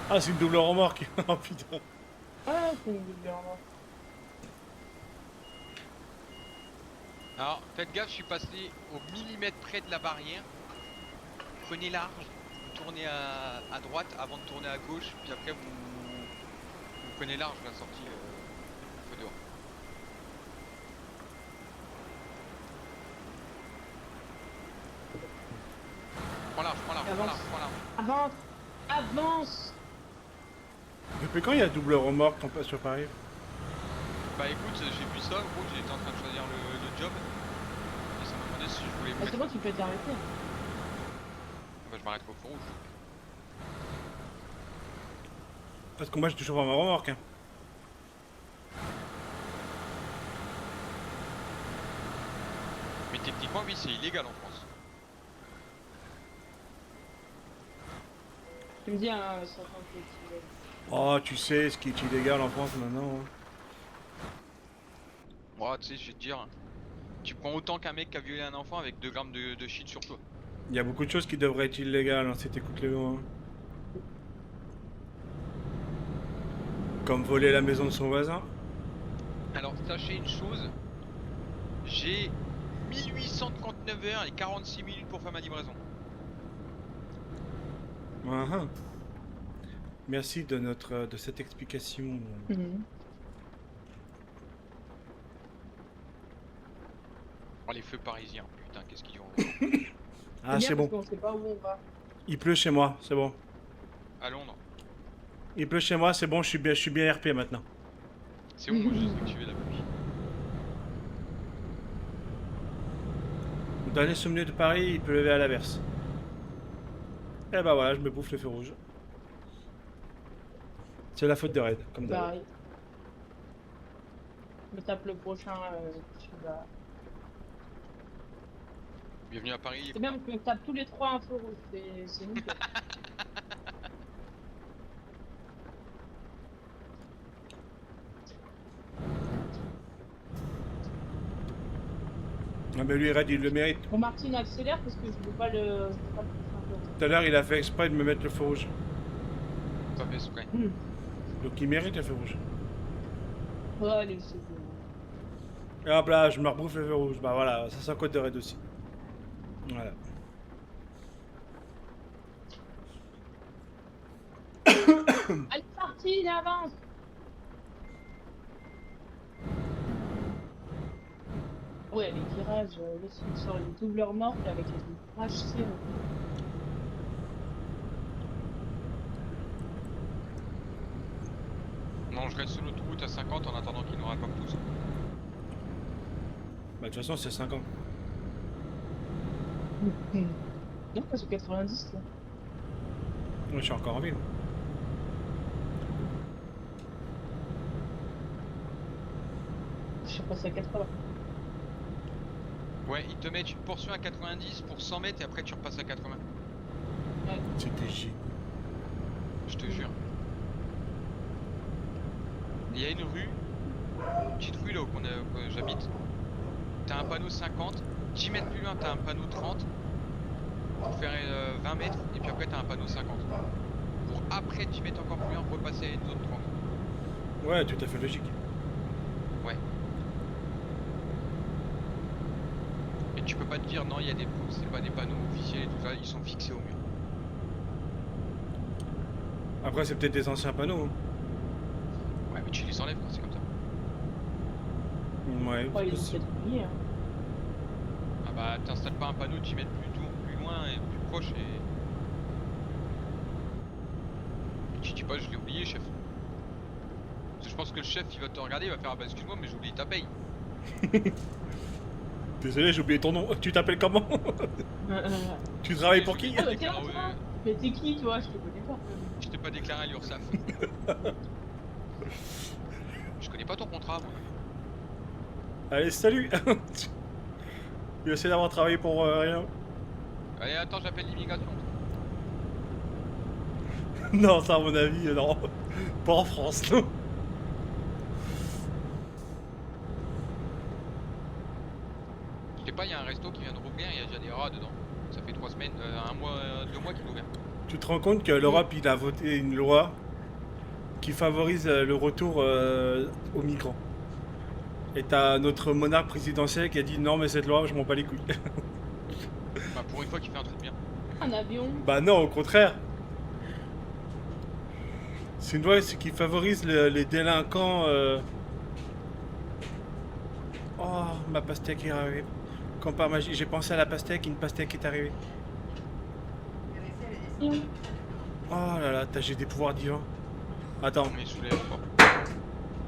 Ah, c'est une double remorque. Oh putain. Ah, c'est une heure mort. Alors, faites gaffe, je suis passé au millimètre près de la barrière. Prenez large, vous tournez à droite avant de tourner à gauche, puis après vous prenez large la sortie feu dehors. Prends large, prends large, prends large, prends large. Avance! Avance! Depuis quand il y a double remorque en sur Paris? Bah écoute, j'ai vu ça, gros, j'étais en train de choisir le job. Et ça m'a demandé si je voulais me Ah, c'est mettre. bon, tu peux t'arrêter. Bah je m'arrête au feu rouge. Parce que moi j'ai toujours pas ma remorque. Hein. Mais techniquement, oui, c'est illégal en France. Tu me dis un 50 kg. Oh, tu sais ce qui est illégal en France maintenant. Hein. Moi, tu sais, je vais te dire, hein, tu prends autant qu'un mec qui a violé un enfant avec 2 grammes de shit sur toi. Il y a beaucoup de choses qui devraient être illégales hein, si t'écoutes les lois. Hein. Comme voler la maison de son voisin. Alors, sachez une chose, j'ai 1839 heures et 46 minutes pour faire ma livraison. Uh-huh. Merci de cette explication. Oh, les feux parisiens, putain, qu'est-ce qu'ils ont. Ah, c'est bon. On sait pas où on va. Il pleut chez moi, c'est bon. À Londres. Il pleut chez moi, c'est bon, je suis bien RP maintenant. C'est où, moi, je sais que tu es la pluie. Dans les sommets de Paris, il peut lever à l'averse. Et bah voilà, je me bouffe le feu rouge. C'est la faute de Red, comme d'hab. Pareil. Je me tape le prochain. Tu vas... Bienvenue à Paris. C'est bien parce qu'on tape tous les trois un feu rouge. C'est nickel. Ah mais lui Red, il le mérite. Bon, Martine accélère parce que je veux pas le. Je veux pas le Tout à l'heure, il a fait exprès de me mettre le feu rouge. Pas fait exprès. Donc il mérite le feu rouge. Ouais, allez, c'est bon. Et hop là, je me rebouffe le feu rouge. Bah voilà, ça c'est un code de Red aussi. Voilà. Allez, Martine, avance. Ouais, les virages, là, c'est sur les double remorques avec les virages serrés. Non, je reste sur l'autoroute à 50 en attendant qu'ils nous raccordent tous. Bah de toute façon, c'est 5 ans. Non, pas sur 90, là. Moi, je suis encore en ville. Je suis passé à 80. Ouais, ils te mettent une portion à 90 pour 100 mètres et après tu repasses à 80. C'était J. Je te jure. Il y a une rue, une petite rue là où j'habite. T'as un panneau 50, 10 mètres plus loin t'as un panneau 30 pour faire 20 mètres et puis après t'as un panneau 50. Pour après 10 mètres encore plus loin repasser à une zone 30. Ouais, tout à fait logique. Ouais. Et tu peux pas te dire non, il y a des c'est pas des panneaux officiels et tout ça, ils sont fixés au mur. Après, c'est peut-être des anciens panneaux. Hein. Ouais, mais tu les enlèves quand c'est comme ça. Ouais, Ouais, c'est ils ont possible. peut-être oublié, hein. Ah bah t'installes pas un panneau 10 mètres plus loin et plus proche et tu dis pas je l'ai oublié chef. Parce que je pense que le chef il va te regarder, il va faire ah bah excuse-moi mais j'ai oublié ta paye. Désolé, j'ai oublié ton nom. Tu t'appelles comment? Tu travailles pour qui? Ah, bah, Ah tiens, ouais, toi. Mais t'es qui, toi? Je te connais pas. je t'ai pas déclaré à l'URSSAF. Je connais pas ton contrat moi. Allez, salut. Tu essaies d'avoir travaillé pour rien. Allez attends j'appelle l'immigration. Non, ça à mon avis, non. Pas en France, non. Je sais pas, il y a un resto qui vient de rouvrir, il y a déjà des rats dedans. Ça fait 3 semaines, 1 mois, 2 mois qu'il est ouvert. Tu te rends compte que l'Europe, il a voté une loi qui favorise le retour aux migrants. Et t'as notre monarque présidentiel qui a dit non mais cette loi je m'en bats les couilles. Bah pour une fois qu'il fait un truc bien. Un avion. Bah non au contraire. C'est une loi qui favorise les délinquants. Oh ma pastèque est arrivée. Comme par magie, j'ai pensé à la pastèque, une pastèque est arrivée. Oh là là, j'ai des pouvoirs divins. Attends. On est sous l'aéroport.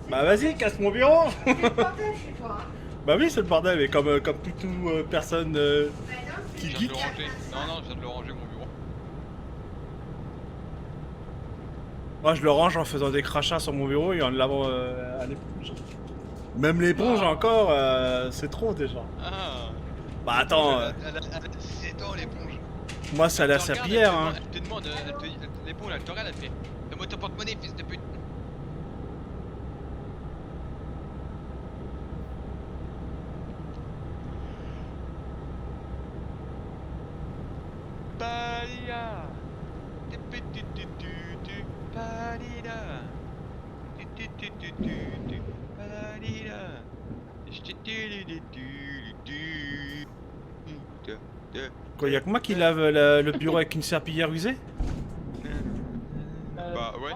Bah vas-y, casse mon bureau. C'est le bordel chez toi. Hein. Bah oui, c'est le bordel, mais comme toute personne Bah non, Je qui viens de geek. le ranger. Non, je viens de le ranger mon bureau. Moi, je le range en faisant des crachats sur mon bureau et en le lavant à l'éponge. Même l'éponge Ah. encore, c'est trop déjà. Ah. Bah attends, Elle a 17 ans l'éponge. moi c'est à la Elle te regarde, serpillière, hein. Elle te demande, l'éponge, elle te regarde, elle te fait donne-moi ton porte-monnaie, fils de pute. Palia. Palida. Quoi, y'a que moi qui lave le bureau avec une serpillière usée? Bah ouais.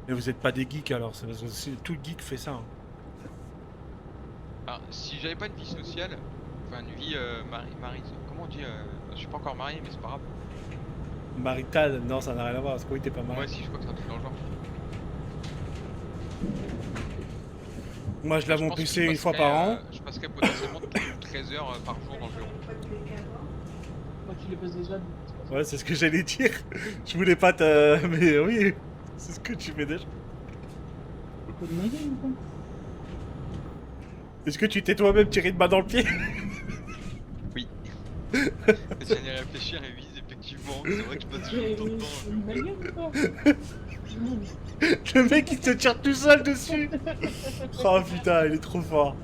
Mais vous êtes pas des geeks alors, tout geek fait ça. Hein. Alors, si j'avais pas une vie sociale, enfin une vie comment on dit je suis pas encore marié mais c'est pas grave. Marital, non ça n'a rien à voir, parce que oui t'es pas Moi marié. aussi je crois que c'est un truc dans le genre. Moi je lave Je mon pense que PC je une fois passerais, par an. Je passerais potentiellement 13 heures par jour dans le bureau. Moi, tu le poses déjà. de toute façon. Ouais, c'est ce que j'allais dire. Je voulais pas te... Mais oui, c'est ce que tu fais déjà. Faut de ma gueule, ou quoi. Est-ce que tu t'es toi-même tiré de balle dans le pied? Oui. J'allais réfléchir et vise effectivement. C'est vrai que je passe toujours autant de temps. Faut de ma gueule, ou quoi. Non, mais- Le mec il se tire tout seul dessus. Oh putain, il est trop fort.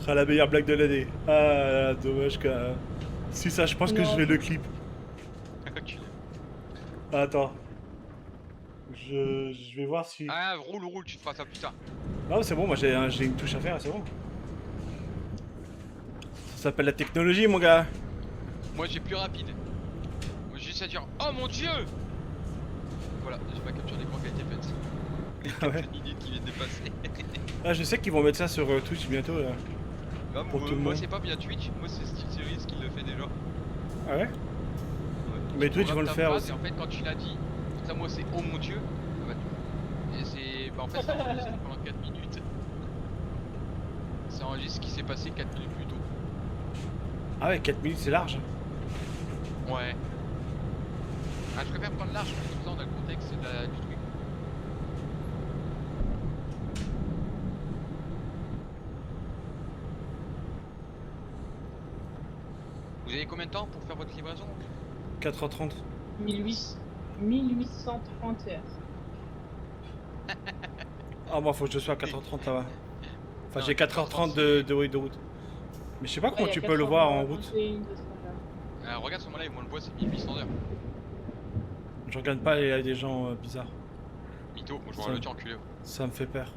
Ah, la meilleure blague de l'année. Ah, dommage que... Si ça, je pense que je vais le clip. Enculé. Attends. Je vais voir si... Ah, roule, tu te feras ça plus tard. Non, c'est bon, moi j'ai une touche à faire, c'est bon. Ça s'appelle la technologie, mon gars. Moi j'ai plus rapide. Moi j'ai juste à dire oh mon dieu. Voilà, j'ai ma capture d'écran qui a été faite. Ah ouais. Une minute qui vient de passer. Ah, je sais qu'ils vont mettre ça sur Twitch bientôt, là. Bah, Pour tout le moi monde. c'est pas via Twitch, moi c'est Steel Series qui le fait déjà. Ah ouais? Ouais. Mais Tu Twitch programmes vont le ta faire phrase, aussi. Et en fait quand tu l'as dit, ça moi c'est oh mon dieu. Bah, et c'est. Bah en fait ça enregistre pendant 4 minutes. Ça enregistre ce qui s'est passé 4 minutes plus tôt. Ah ouais, 4 minutes, c'est large. Ouais. Ah je préfère prendre large, parce que comme ça on a le contexte du truc. Vous avez combien de temps pour faire votre livraison? 4h30. 1830 heures. Ah, moi, faut que je sois à 4h30 là-bas. Enfin, Non, j'ai 4h30 de route. Mais je sais pas comment tu peux le voir en route. Regarde sur mon live, moi le bois c'est 1800 heures. Je regarde pas, il y a des gens bizarres. Mytho, moi je Ça- vois le tien enculé. Ça me fait peur.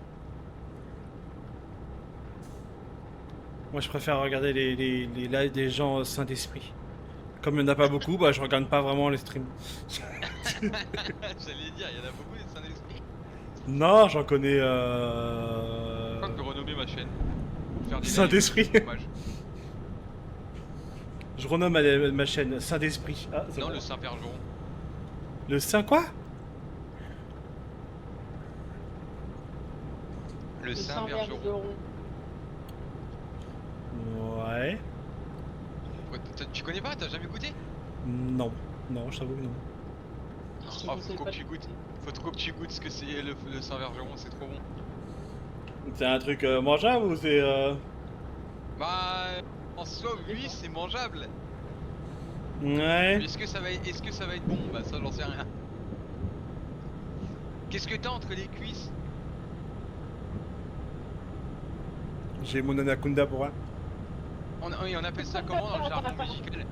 Moi, je préfère regarder les lives des gens sains d'esprit. Comme il n'y en a pas beaucoup, bah je regarde pas vraiment les streams. J'allais dire, il y en a beaucoup des saints d'esprit. Non, j'en connais. Je crois que je peux renommer ma chaîne. Pour faire des Saint lives, d'esprit. dommage. Je renomme ma chaîne Saint d'esprit. Ah, c'est Non, bon. le Saint Bergeron. Le Saint quoi? Le Saint Bergeron. Ouais. Ouais, tu connais pas? T'as jamais goûté? Non. Non, je t'avoue que non. Oh, faut trop que tu goûtes. Faut trop que tu goûtes ce que c'est le Saint Bergeron, c'est trop bon. C'est un truc mangeable ou c'est. Bah, en soi, oui, c'est mangeable. Ouais. Mais est-ce que ça va être bon? Bah, ça, j'en sais rien. Qu'est-ce que t'as entre les cuisses? J'ai mon anaconda pour un. Oui, on appelle ça comment dans le jargon musical?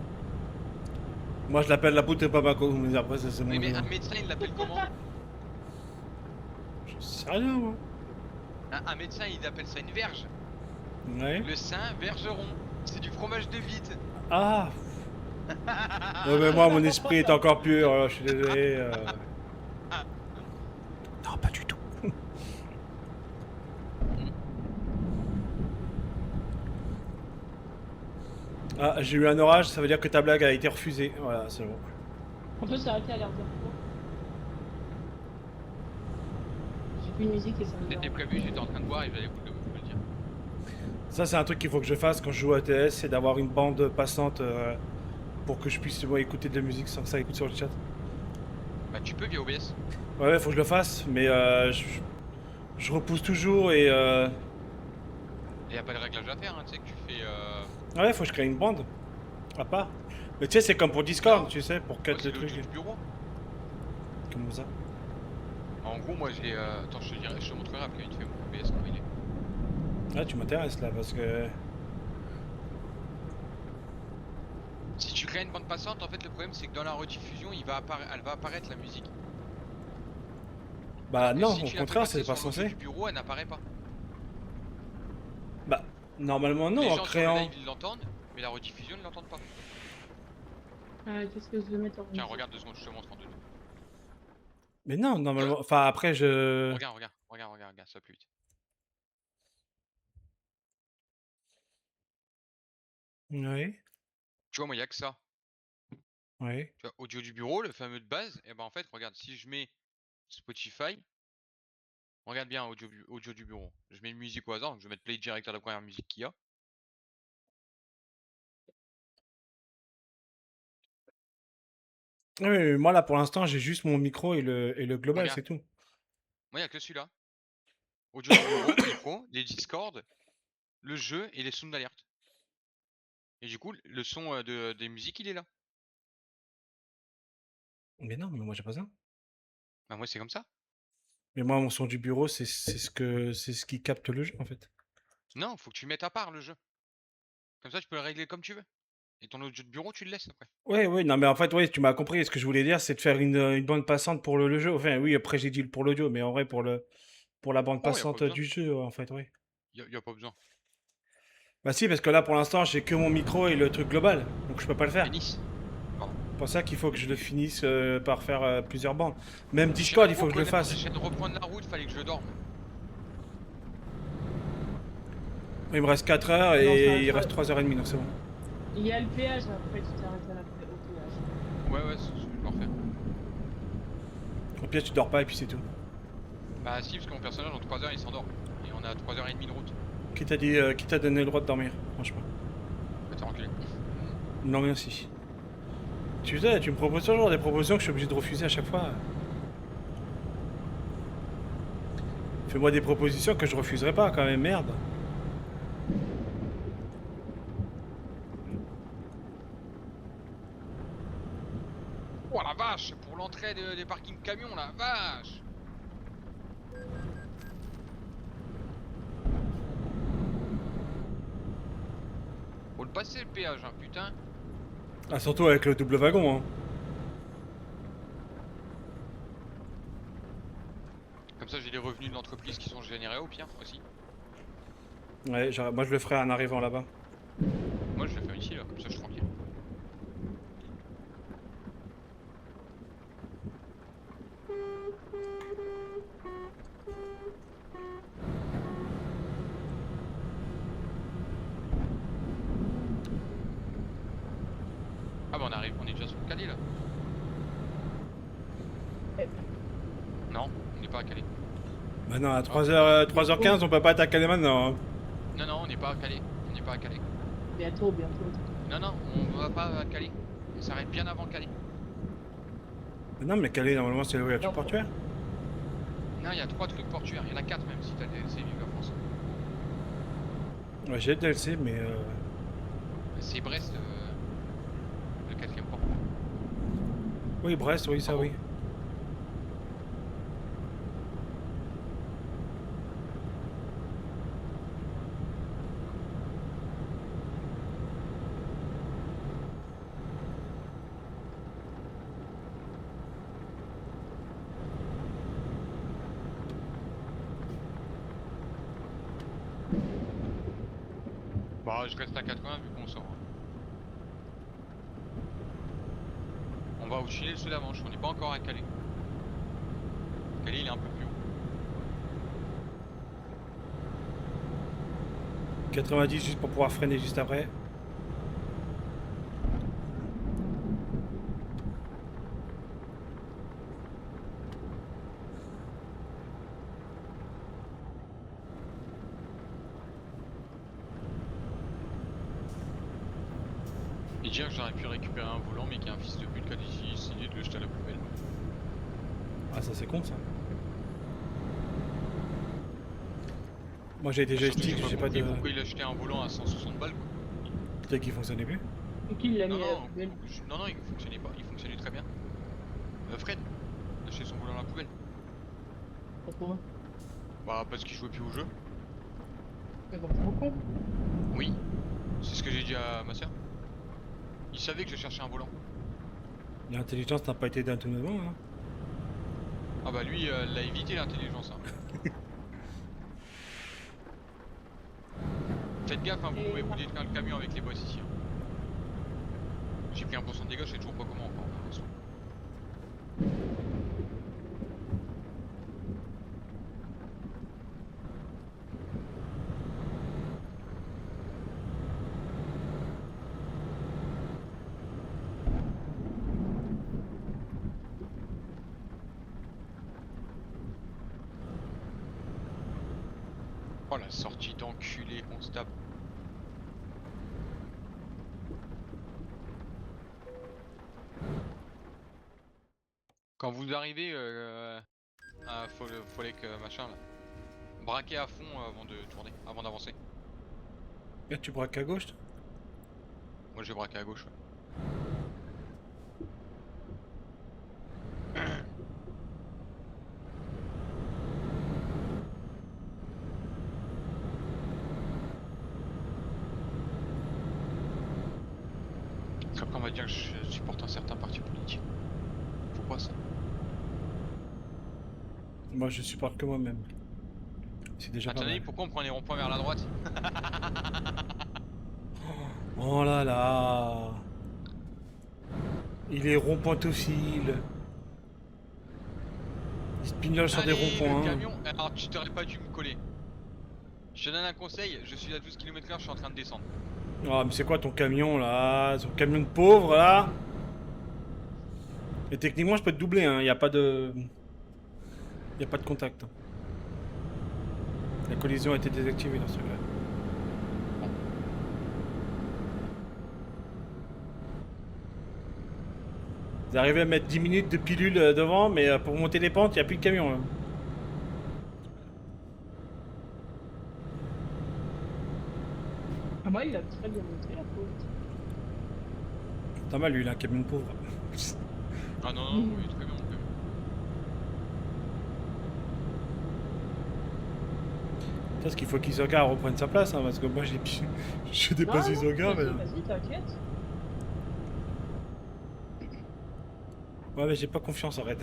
Moi je l'appelle la poutre Bamako, mais après ça c'est mon. Oui, mais un médecin, il l'appelle comment? Je sais rien moi. Un médecin, il appelle ça une verge. Ouais. Le Saint Bergeron. C'est du fromage de bite. Ah. Ouais, mais moi mon esprit est encore pur, alors, je suis désolé. Non, pas du tout. Ah, j'ai eu un orage, ça veut dire que ta blague a été refusée. Voilà, c'est bon. On peut s'arrêter à l'air de repos. J'ai plus de musique et ça me C'était dérange. prévu, j'étais en train de boire et j'allais vous le dire. Ça, c'est un truc qu'il faut que je fasse quand je joue à TS, c'est d'avoir une bande passante pour que je puisse moi, écouter de la musique sans que ça écoute sur le chat. Bah tu peux via OBS. Ouais, faut que je le fasse, mais je repousse toujours et... Et y a pas de réglage à faire, hein, tu sais que tu fais... Ouais, faut que je crée une bande, à part. Mais tu sais, c'est comme pour Discord, Non. tu sais, pour Moi, cut c'est le l'audio truc. du bureau. Comme ça. En gros, moi j'ai... Attends, je te montrerai après vite fait mon OBS comment il est. Ah, tu m'intéresses là, parce que... Si tu crées une bande passante, en fait le problème c'est que dans la rediffusion, elle va apparaître la musique. Bah Alors que non, si au tu la fais contraire, passer c'est pas sur l'audio censé. du bureau, elle n'apparaît pas. Bah, normalement non, Les en gens créant... sur le live ils l'entendent, mais la rediffusion ils l'entendent pas. Qu'est-ce que je vais mettre en Tiens, musique? regarde 2 secondes, je te montre en 2 Mais non, normalement... Enfin, après, je... Regarde, ça va plus vite. Oui, Tu vois, moi, il y a que ça. oui. Tu vois, audio du bureau, le fameux de base, et ben en fait, regarde, si je mets Spotify, regarde bien audio du bureau. Je mets une musique au hasard, donc je vais mettre play direct à la première musique qu'il y a. Oui, mais moi là, pour l'instant, j'ai juste mon micro et le global, Regarde. c'est tout. Moi, il y a que celui-là. Audio du bureau, micro, les Discord, le jeu et les sounds d'alerte. Et du coup, le son des musiques, il est là. Mais non, mais moi j'ai pas ça. Bah moi, c'est comme ça. Mais moi, mon son du bureau, c'est ce qui capte le jeu, en fait. Non, faut que tu mettes à part le jeu. Comme ça, tu peux le régler comme tu veux. Et ton audio de bureau, tu le laisses après. Ouais, ouais, non, mais en fait, ouais, tu m'as compris. Ce que je voulais dire, c'est de faire une bande passante pour le jeu. Enfin, oui, après, j'ai dit pour l'audio, mais en vrai, pour la bande Oh, y a pas passante besoin. du jeu, en fait, oui. Y a pas besoin. Bah si, parce que là, pour l'instant, j'ai que mon micro et le truc global. Donc, je peux pas le faire. Nice. C'est pour ça qu'il faut que je le finisse par faire plusieurs bandes. Même Discord, il faut que je le fasse. J'essaie de reprendre la route, fallait que je dorme. Il me reste 4 heures Non, et ça il va. reste 3h30, donc c'est bon. Il y a le péage après, tu t'arrêtes au péage. Ouais, je vais le refaire. Au pire, tu dors pas et puis c'est tout. Bah si, parce que mon personnage en 3 heures il s'endort. Et on est à 3h30 de route. Qui t'a donné le droit de dormir, franchement? Bah t'es enculé. Non, merci. Tu sais, tu me proposes toujours des propositions que je suis obligé de refuser à chaque fois. Fais-moi des propositions que je refuserai pas quand même, merde. Oh la vache, pour l'entrée des parkings camions, la vache. Faut le passer le péage, hein, putain. Ah, surtout avec le double wagon, hein. Comme ça j'ai les revenus de l'entreprise qui sont générés au pire aussi. Ouais, moi je le ferai en arrivant là-bas. Moi je vais faire ici là, comme ça je suis tranquille. Ah bah on est déjà sur le Calais là. Non, on n'est pas à Calais. Bah non, à 3h15, on peut pas attaquer maintenant. Hein. Non, on n'est pas à Calais. On n'est pas à Calais. Bientôt. Non, on va pas à Calais. On s'arrête bien avant Calais. Mais non, mais Calais, normalement, c'est le voyage Non. portuaire. Non, il y a 3 trucs portuaires. Il y en a 4 même si t'as le DLC Vive la France. Ouais, j'ai le DLC, mais... C'est Brest, le 4ème port. Oui, Brest, oui, ça, Ah bon. oui. Bah, je reste à 80 vu qu'on sort. On va au Chili le sud Manche, on n'est pas encore à Calais. Calais il est un peu plus haut. 90 juste pour pouvoir freiner juste après. dire que j'aurais pu récupérer un volant, mais qu'il y a un fils de pute qui a décidé de le jeter à la poubelle. Ah, ça c'est con ça. Moi j'ai été Surtout que joystick, j'ai pas compris de. pourquoi il a acheté un volant à 160 balles, quoi. Peut-être qu'il fonctionnait plus. Et qui l'a Non, mis à la non, poubelle? non, il fonctionnait pas, il fonctionnait très bien. Fred, il a acheté son volant à la poubelle. Pourquoi? Bah, parce qu'il jouait plus au jeu. Mais bon, trop con. Oui, c'est ce que j'ai dit à ma soeur. Il savait que je cherchais un volant. L'intelligence n'a pas été d'un tout moment, hein. Ah bah lui, elle l'a évité l'intelligence. Hein. Faites gaffe, hein, vous pouvez vous détruire le camion avec les boss ici. Hein. J'ai pris 1% de dégâts, je sais toujours pas comment encore. Pour l'instant. Oh la sortie d'enculé qu'on se tape. Quand vous arrivez à Folek machin là, braquez à fond avant de tourner, avant d'avancer. Là tu braques à gauche toi. Moi je vais braquer à gauche. Ouais. Après on va dire que je supporte un certain parti politique. Faut pas ça. Moi je supporte que moi-même. C'est déjà pas Attendez, mal. pourquoi on prend les ronds-points vers la droite? Oh là là. Il est rond-pointophile. Il se pignole sur des Allez, le ronds-points. camion. Alors tu t'aurais pas dû me coller. Je te donne un conseil, je suis à 12 km/h, je suis en train de descendre. Ah mais c'est quoi ton camion là? Ton camion de pauvre là? Et techniquement je peux te doubler, hein. Y a pas de... Y a pas de contact. La collision a été désactivée dans ce cas. Vous arrivez à mettre 10 minutes de pilule devant, mais pour monter les pentes, il n'y a plus de camion. Là. Ah, moi, il a très bien montré la faute. Pas mal, lui, il a un camion de pauvre. Ah non, non, oui, très bien, très bien. Parce qu'il faut qu'Isoga reprenne sa place, hein, parce que moi, je dépasse Isoga, mais... Vas-y, t'inquiète. Ouais, mais j'ai pas confiance en Red.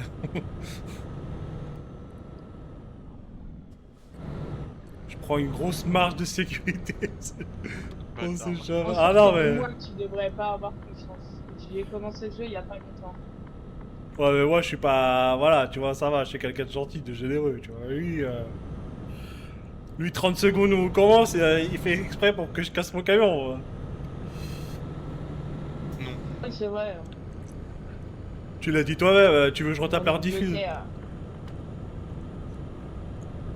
Je prends une grosse marge de sécurité. On sait jamais. Ah non, mais... Moi, tu devrais pas avoir confiance. J'ai commencé le jeu il y a pas longtemps. Ouais, mais moi, je suis pas... Voilà, tu vois, ça va, je suis quelqu'un de gentil, de généreux, tu vois. Lui, 30 secondes où on commence, il fait exprès pour que je casse mon camion. Non. Oui, c'est vrai. Tu l'as dit toi-même, tu veux que je retape la rediffuse.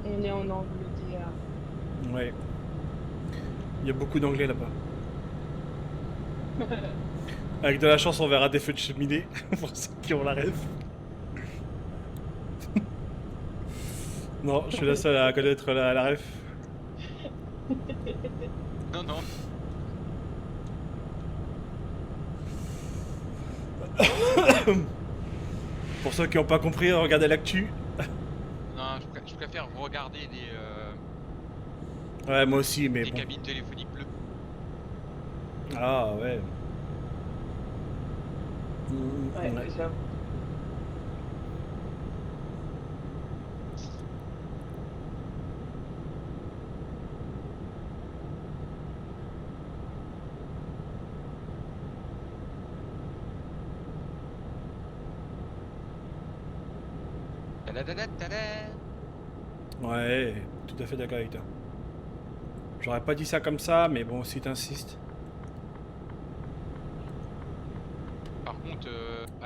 On est en Angleterre. Ouais. Il y a beaucoup d'anglais là-bas. Avec de la chance, on verra des feux de cheminée, pour ceux qui ont la rêve. Non, je suis la seule à connaître la ref. Non, non. Pour ceux qui n'ont pas compris, regardez l'actu. Non, je préfère regarder Ouais, moi aussi, mais des bon. cabines téléphoniques bleues. Ah, ouais. Ouais, Ouais. c'est ça. Tadadadadada. Ouais, tout à fait d'accord avec toi. J'aurais pas dit ça comme ça, mais bon, si t'insistes. Par contre,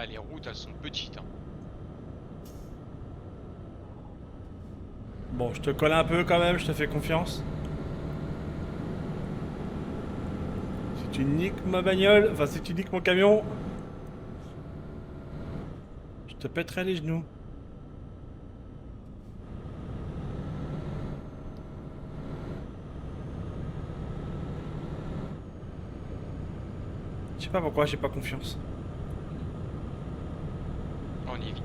les routes elles sont petites. Hein. Bon, je te colle un peu quand même, je te fais confiance. Si tu niques ma bagnole, enfin si tu niques mon camion, je te pèterai les genoux. Je sais pas pourquoi j'ai pas confiance. On évite tout là.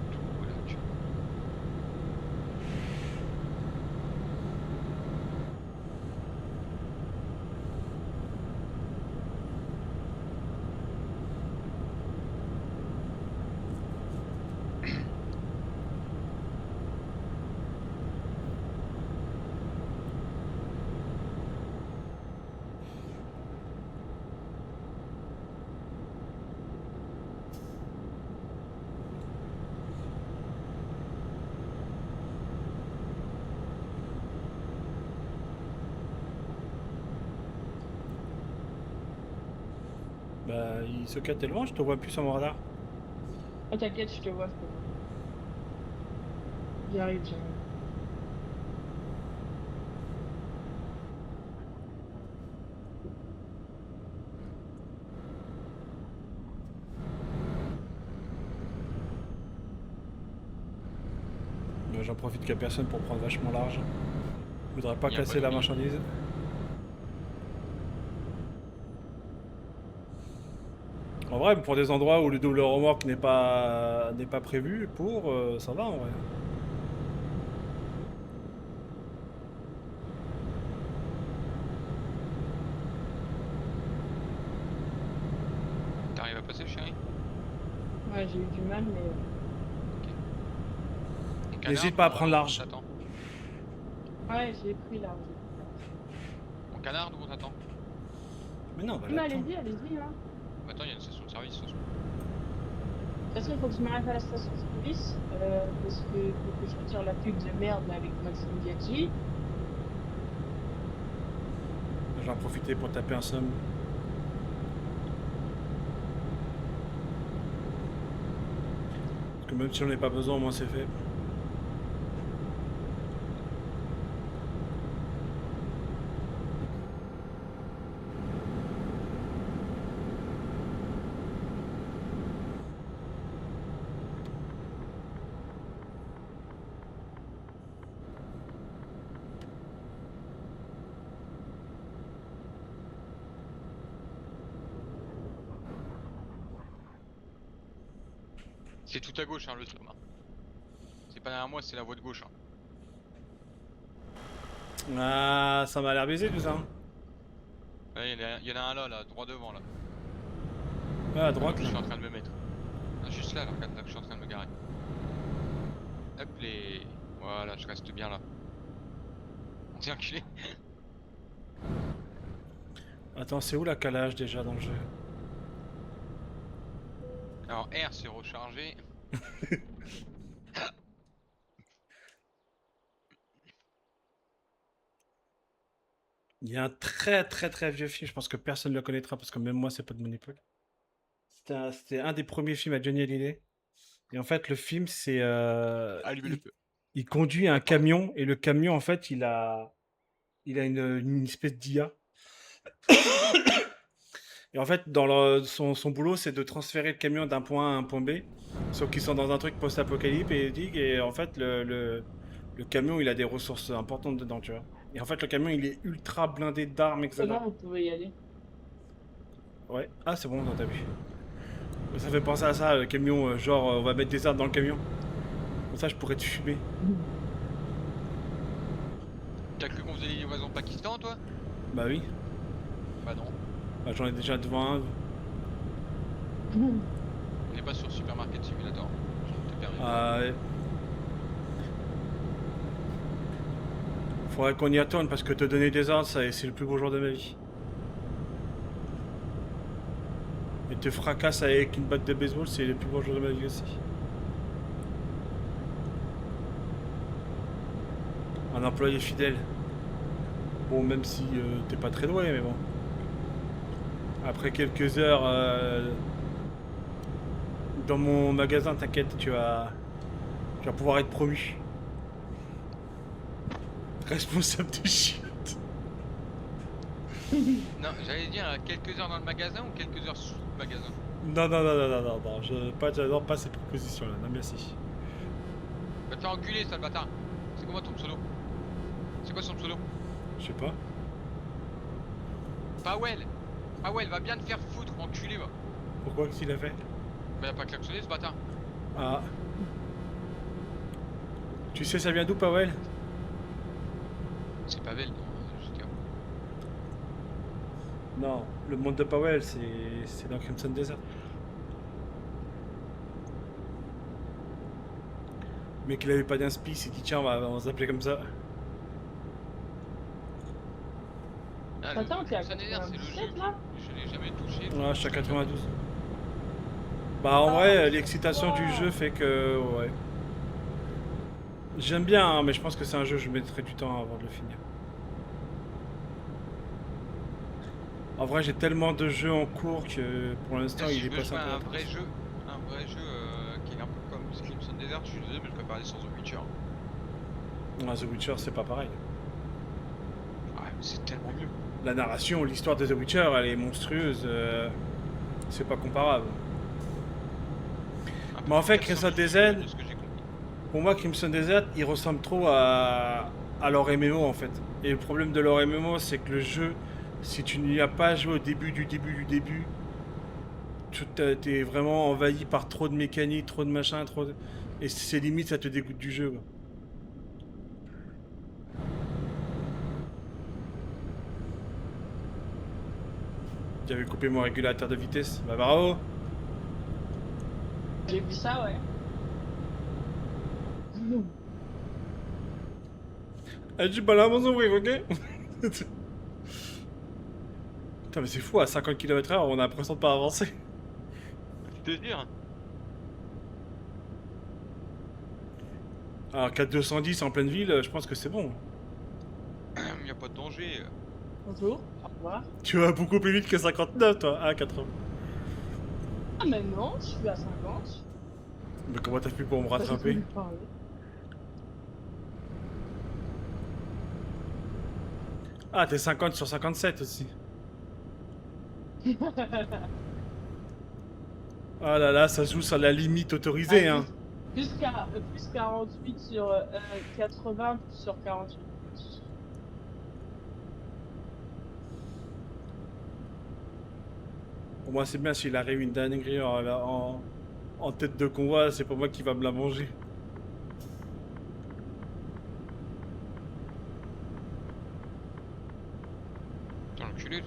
Bah, Hisoka, t'es loin, je te vois plus sur mon radar. Oh, t'inquiète, je te vois. J'arrive, j'arrive. Bah, j'en profite qu'il y a personne pour prendre vachement large. Je voudrais pas Y a pas casser de la mine. marchandise. En vrai, pour des endroits où le double remorque n'est pas prévu, ça va en vrai. T'arrives à passer, chérie? Ouais, j'ai eu du mal, mais. On canarde N'hésite ou pas à on prendre large. t'attend? Ouais, j'ai pris là. On canarde ou on t'attend? Mais non, bah Mais là, attends. allez-y, hein. Attends, il y a une station de service. De toute façon. De toute façon, il faut que je m'arrête à la station de service, parce que faut que je retire la pub de merde là, avec Maxime Biaggi. J'en profiter pour taper un somme. Parce que même si on n'en a pas besoin, au moins c'est fait. C'est tout à gauche, hein, le tram. Hein. C'est pas derrière moi, c'est la voie de gauche. Hein. Ah, ça m'a l'air baisé tout ça. Hein. Ouais, il y en a un là, droit devant là. Ouais, à droite Je là. suis en train de me mettre. Ah, juste là, regarde là que je suis en train de me garer. Hop les. Voilà, je reste bien là. Tiens, enculé. Attends, c'est où la calage déjà dans le jeu? Alors R c'est rechargé. Il y a un très vieux film, je pense que personne ne le connaîtra parce que même moi c'est pas de mon époque. C'était un des premiers films à Johnny Hallyday. Et en fait le film c'est... Allumez le feu. il conduit un camion et le camion en fait il a une espèce d'IA. Et en fait son boulot c'est de transférer le camion d'un point A à un point B. Sauf qu'ils sont dans un truc post-apocalyptique et en fait le camion il a des ressources importantes dedans tu vois. Et en fait le camion il est ultra blindé d'armes etc. C'est bon, vous pouvez y aller. Ouais, ah c'est bon, t'as vu. Ça fait penser à ça, le camion, genre on va mettre des armes dans le camion. Comme ça je pourrais te fumer. T'as cru qu'on faisait des livraisons au Pakistan toi? Bah oui, Bah non. bah, j'en ai déjà devant un. On n'est pas sur Supermarket Simulator. Je t'ai permis. Ouais. Faudrait qu'on y attende parce que te donner des ordres, c'est le plus beau jour de ma vie. Et te fracasse avec une batte de baseball, c'est le plus beau jour de ma vie aussi. Un employé fidèle. Bon, même si t'es pas très doué, mais bon. Après quelques heures dans mon magasin, t'inquiète, tu vas pouvoir être promu. Responsable de chute. Non, j'allais dire quelques heures dans le magasin ou quelques heures sous le magasin. Non, pas cette proposition-là. Non, merci. Va te faire enculer, sale bâtard. C'est comment ton pseudo? C'est quoi son pseudo? Je sais pas. Powell. Powell, va bien te faire foutre, enculé, va. Pourquoi qu'est-ce qu'il a fait? Mais il a pas klaxonné ce bâtard. Ah. Tu sais, ça vient d'où, Powell? C'est Pavel dans GTA. Non, le monde de Powell, c'est dans Crimson Desert. Mais qu'il avait pas d'inspi, il s'est dit tiens, on va s'appeler comme ça. Ah, Attends, t'es à Crimson Desert, c'est le 97 jeu. là? Je l'ai jamais touché. Ouais, je suis à 92. Bah en vrai, l'excitation du jeu fait que... Ouais. J'aime bien, hein, mais je pense que c'est un jeu, je mettrai du temps avant de le finir. En vrai, j'ai tellement de jeux en cours que pour l'instant, Si il je est veux pas jouer à sympa. un vrai jeu qui est un peu comme Crimson Desert, je suis désolé, mais je préfère aller sur The Witcher. Ah, The Witcher, c'est pas pareil. Ah, mais c'est tellement mieux. La narration, l'histoire de The Witcher, elle est monstrueuse. C'est pas comparable. Un peu Mais en fait, plus Crimson 400 Desert, de ce que j'ai compris. pour moi, Crimson Desert, il ressemble trop à leur MMO en fait. Et le problème de leur MMO, c'est que le jeu, si tu n'y as pas joué au début, t'es vraiment envahi par trop de mécaniques, trop de machins, et c'est limite, ça te dégoûte du jeu. Quoi. J'avais coupé mon régulateur de vitesse. Bah bravo. J'ai vu ça, ouais. Elle dit pas là, mon ouvrir, ok. Putain, mais c'est fou, à 50 km/h, on a l'impression de pas avancer. Je te dire. Alors qu'à 210 en pleine ville, je pense que c'est bon. Il n'y a pas de danger. Bonjour, au revoir. Tu vas beaucoup plus vite que 59, toi, à 80. Ah, mais non, je suis à 50. Mais comment t'as fait pour me Parce que rattraper? je voulais parler. Ah, t'es 50 sur 57 aussi. Ah là là, ça joue sur la limite autorisée, Ah, hein. Plus 48 sur 80 sur 48. Pour moi, c'est bien s'il arrive une dinguerie en tête de convoi, c'est pas moi qui va me la manger. T'es enculé.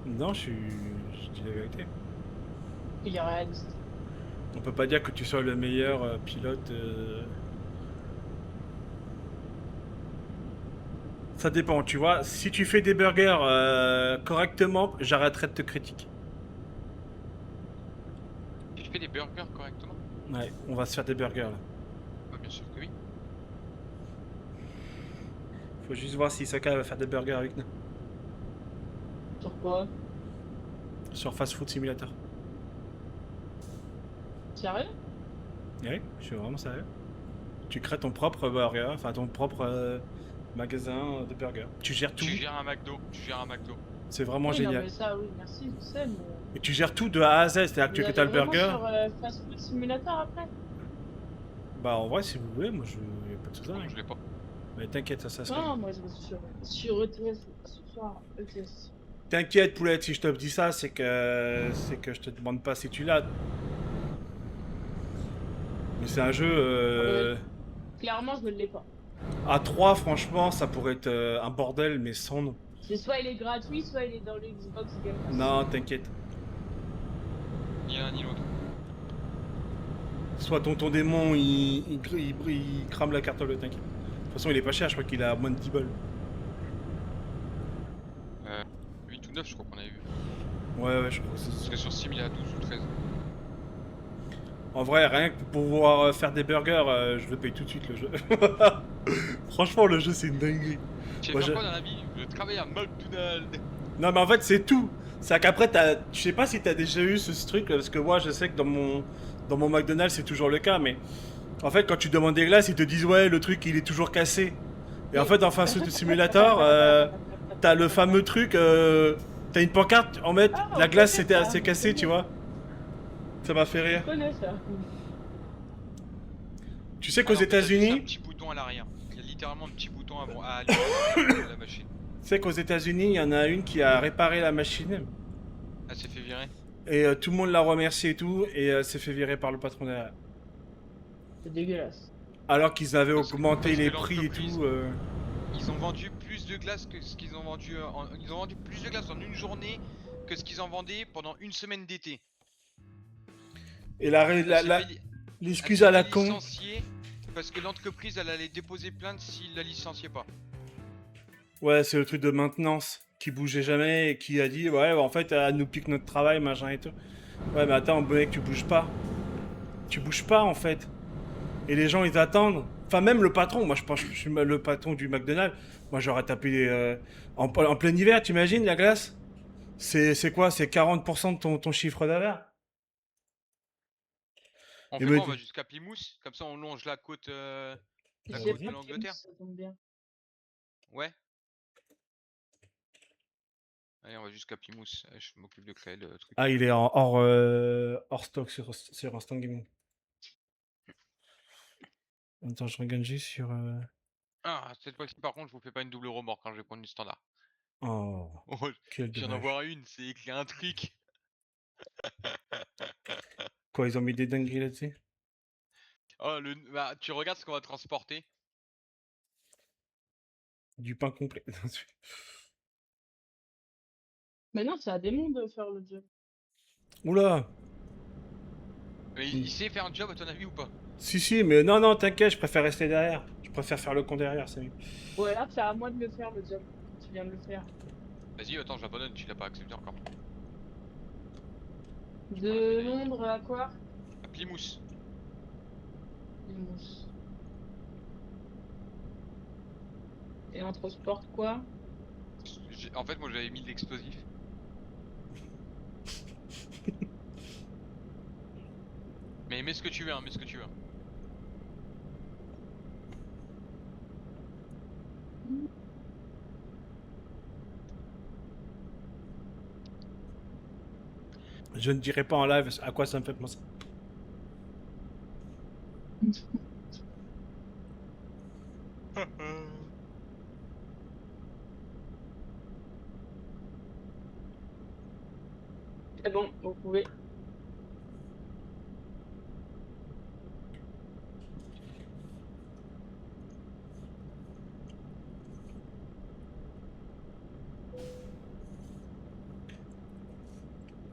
Non, je dis la vérité. Il est réaliste. On peut pas dire que tu sois le meilleur pilote. Ça dépend, tu vois. Si tu fais des burgers correctement, j'arrêterai de te critiquer. Tu fais des burgers correctement? Ouais, on va se faire des burgers là. Bah, bien sûr que oui. Faut juste voir si Soka va faire des burgers avec nous. Sur quoi? Sur Fast Food Simulator. Sérieux? Oui, je suis vraiment sérieux. Tu crées ton propre burger, enfin ton propre magasin de burgers. Tu gères tout. Tu gères un McDo. Tu gères un McDo. C'est vraiment Oui, génial. non, mais ça, oui, merci, je sais, mais... Et tu gères tout de A à Z, c'est-à-dire que tu Vous fais t'as le allez vraiment burger. sur Fast Food Simulator après? Bah en vrai, si vous voulez, moi je y a pas de soucis. Non, je l'ai pas. Mais t'inquiète, ça se fait. Non, moi je vais sur ETS ce soir. ETS. T'inquiète, poulette, si je te dis ça, c'est que je te demande pas si tu l'as. Mais c'est un jeu Clairement, je ne l'ai pas. à 3, franchement, ça pourrait être un bordel, mais sans nom. C'est soit il est gratuit, soit il est dans le Xbox Game Pass. Non, t'inquiète. Ni l'un ni l'autre. Soit tonton démon, il crame la carte bleue, t'inquiète. De toute façon, il est pas cher, je crois qu'il a moins de 10 balles. 8 ou 9, je crois qu'on avait vu. Ouais, je crois que Ce c'est... serait sur 6000 à 12 ou 13. En vrai, rien que pour pouvoir faire des burgers, je le paye tout de suite le jeu. Franchement, le jeu, c'est une dinguerie. Tu Moi, sais faire je- quoi dans la vie? Je travaille à McDonald's. Non, mais en fait, c'est tout. C'est qu'après, je sais pas si t'as déjà eu ce truc, parce que moi, je sais que dans mon McDonald's, c'est toujours le cas, mais en fait, quand tu demandes des glaces, ils te disent, ouais, le truc, il est toujours cassé. Et en fait, dans Fast Food Simulator, t'as le fameux truc, t'as une pancarte, en fait, Ah, la on glace connaît ça, s'est on cassée, connaît. tu vois. Ça m'a fait Je rire. connais ça. Tu sais Ah qu'aux non, en fait, t'as juste un États-Unis, petit bouton à l'arrière. Il y a littéralement un petit bouton à allumer la machine. il y en a une qui a réparé la machine Elle s'est fait virer. et tout le monde l'a remercié et tout et s'est fait virer par le patron derrière. C'est dégueulasse. Alors qu'ils avaient augmenté parce que les prix et l'entreprise- tout. Ils ont vendu plus de glace que ce qu'ils ont vendu. Ils ont vendu plus de glace en une journée que ce qu'ils en vendaient pendant une semaine d'été. Et Elle s'est fait l'excuse à la con. licencier parce que l'entreprise elle allait déposer plainte s'il la licenciait pas. Ouais, c'est le truc de maintenance qui bougeait jamais et qui a dit ouais, en fait, elle nous pique notre travail, machin et tout. Ouais, mais attends, mec, tu bouges pas. Tu bouges pas en fait. Et les gens ils attendent. Enfin, même le patron, moi je pense que je suis le patron du McDonald's. Moi j'aurais tapé en plein hiver, t'imagines la glace? C'est quoi? C'est 40% de ton chiffre d'affaires. On Et fait me quoi? On dit- va jusqu'à Plymouth, comme ça on longe la côte, la J'ai côte de pas l'Angleterre. ça tombe bien. Ouais. Allez, on va jusqu'à Plymouth. Je m'occupe de créer le truc. Ah, il est hors stock sur Instant Gaming. Attends, je regarde juste sur. Ah, cette fois-ci par contre, je vous fais pas une double remorque quand je vais prendre du standard. Oh, Oh, quel je viens d'en dommage. voir une, c'est écrit un truc. Quoi, ils ont mis des dingueries là-dessus? Oh, bah, tu regardes ce qu'on va transporter. Du pain complet. Mais non, c'est à des mondes de faire le job. Oula! Mais il sait faire un job à ton avis ou pas? Si, mais non, t'inquiète, je préfère rester derrière. Je préfère faire le con derrière, c'est mieux. Ouais, là, c'est à moi de le faire le job. Tu viens de le faire. Vas-y, attends, j'abandonne, tu l'as pas accepté encore. De Londres à quoi? À Plymouth. Plymouth. Et on transporte quoi? En fait, moi j'avais mis de l'explosif. Mais mets ce que tu veux, hein, mets ce que tu veux. Je ne dirai pas en live à quoi ça me fait penser. C'est bon, vous pouvez.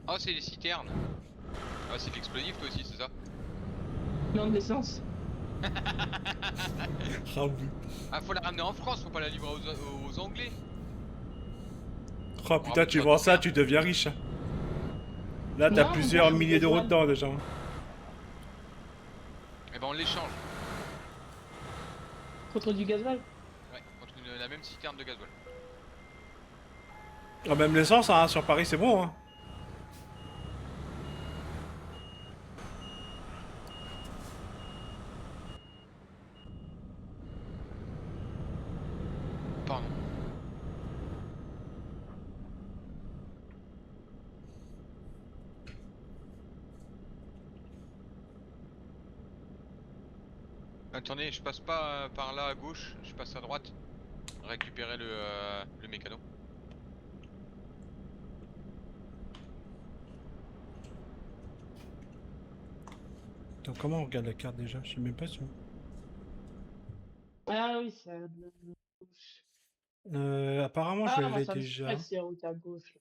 Ah, c'est les citernes. Ah, c'est de l'explosif toi aussi, c'est ça? Non, de l'essence. Ah oui. Ah, faut la ramener en France, faut pas la livrer aux Anglais. Oh putain, tu vends ça, tu deviens riche. Là, t'as Non, plusieurs non, milliers d'euros gasoil. dedans déjà. Et ben on l'échange. Contre du gasoil. Ouais, contre la même citerne de gasoil. Ah, même l'essence, hein, sur Paris, c'est bon. Hein. Pardon. Attendez, je passe pas par là à gauche, je passe à droite. Récupérer le mécano. Attends, comment on regarde la carte déjà? Je sais même pas sûr. Ah oui, c'est à de gauche. Apparemment, Ah, je moi, l'ai ça me déjà. stresse, c'est route à gauche. Là.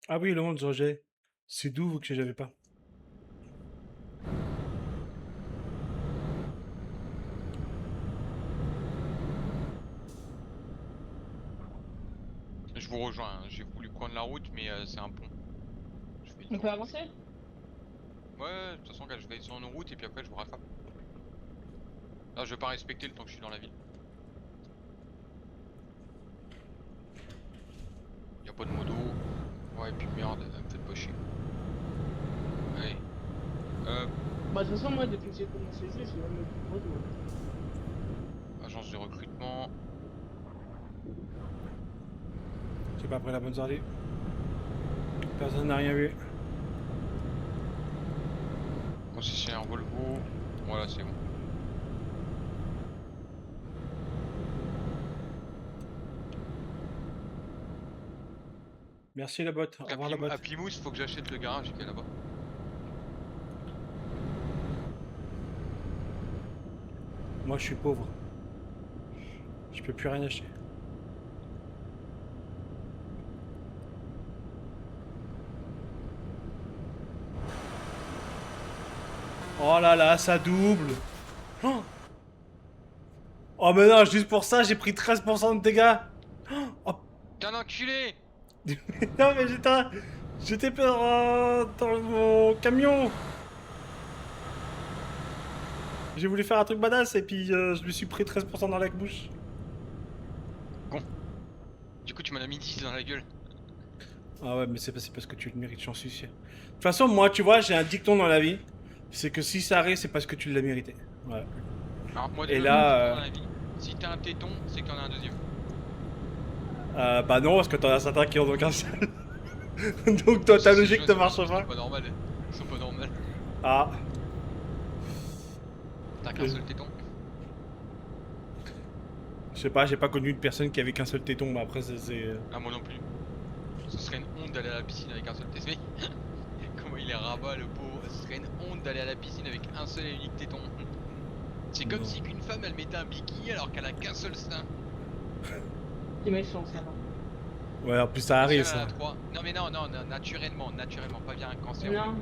Ah oui, le monde de rejet. C'est d'où que j'avais pas. Je vous rejoins, hein. J'ai voulu prendre la route, mais c'est un pont. Je fais On peut avancer? Ouais, de toute façon, je vais sur une route et puis après je vous rattrape. Là, je vais pas respecter le temps que je suis dans la ville. Y'a pas de modo. Ouais, et puis merde, me faites pas chier. Allez. Bah, de toute façon, moi, depuis que j'ai commencé le jeu, j'ai même plus de moto. Agence de recrutement. pas pris la bonne sortie. Personne n'a rien vu. Concessionnaire Volvo. Voilà, c'est bon. Merci la botte. Au revoir la botte. À Plymouth, faut que j'achète le garage qui est là-bas. Moi je suis pauvre. Je peux plus rien acheter. Oh là là, ça double. Oh, oh mais non, juste pour ça, j'ai pris 13% de dégâts. Oh, T'es un enculé! non mais j'étais dans mon camion. J'ai voulu faire un truc badass et puis je me suis pris 13% dans la bouche. Du coup, tu m'en as mis 10 dans la gueule. Ah ouais, mais c'est parce que tu le mérites, j'en suis sûr. De toute façon, moi, tu vois, j'ai un dicton dans la vie. C'est que si ça arrive, c'est parce que tu l'as mérité. Ouais. Alors, moi, Et de là, dans la vie, si t'as un téton, c'est que t'en as un deuxième. Bah non, parce que t'en as certains qui en ont qu'un seul. Donc toi, ta logique te marche Ils pas. sont pas normales. Ils sont pas normales. Ah, T'as qu'un seul téton. je sais pas, j'ai pas connu une personne qui avait qu'un seul téton, mais après, c'est... Ah, moi non plus. Ce serait une honte d'aller à la piscine avec un seul téton. Comment il est rabat, le pauvre. Ce serait une honte d'aller à la piscine avec un seul et unique téton. C'est comme Non. si qu'une femme elle mettait un bikini alors qu'elle a qu'un seul sein. C'est méchant, ça va. Ouais, en plus, ça arrive, Si elle en a ça. trois. Non mais non, naturellement, pas bien un cancer. Non,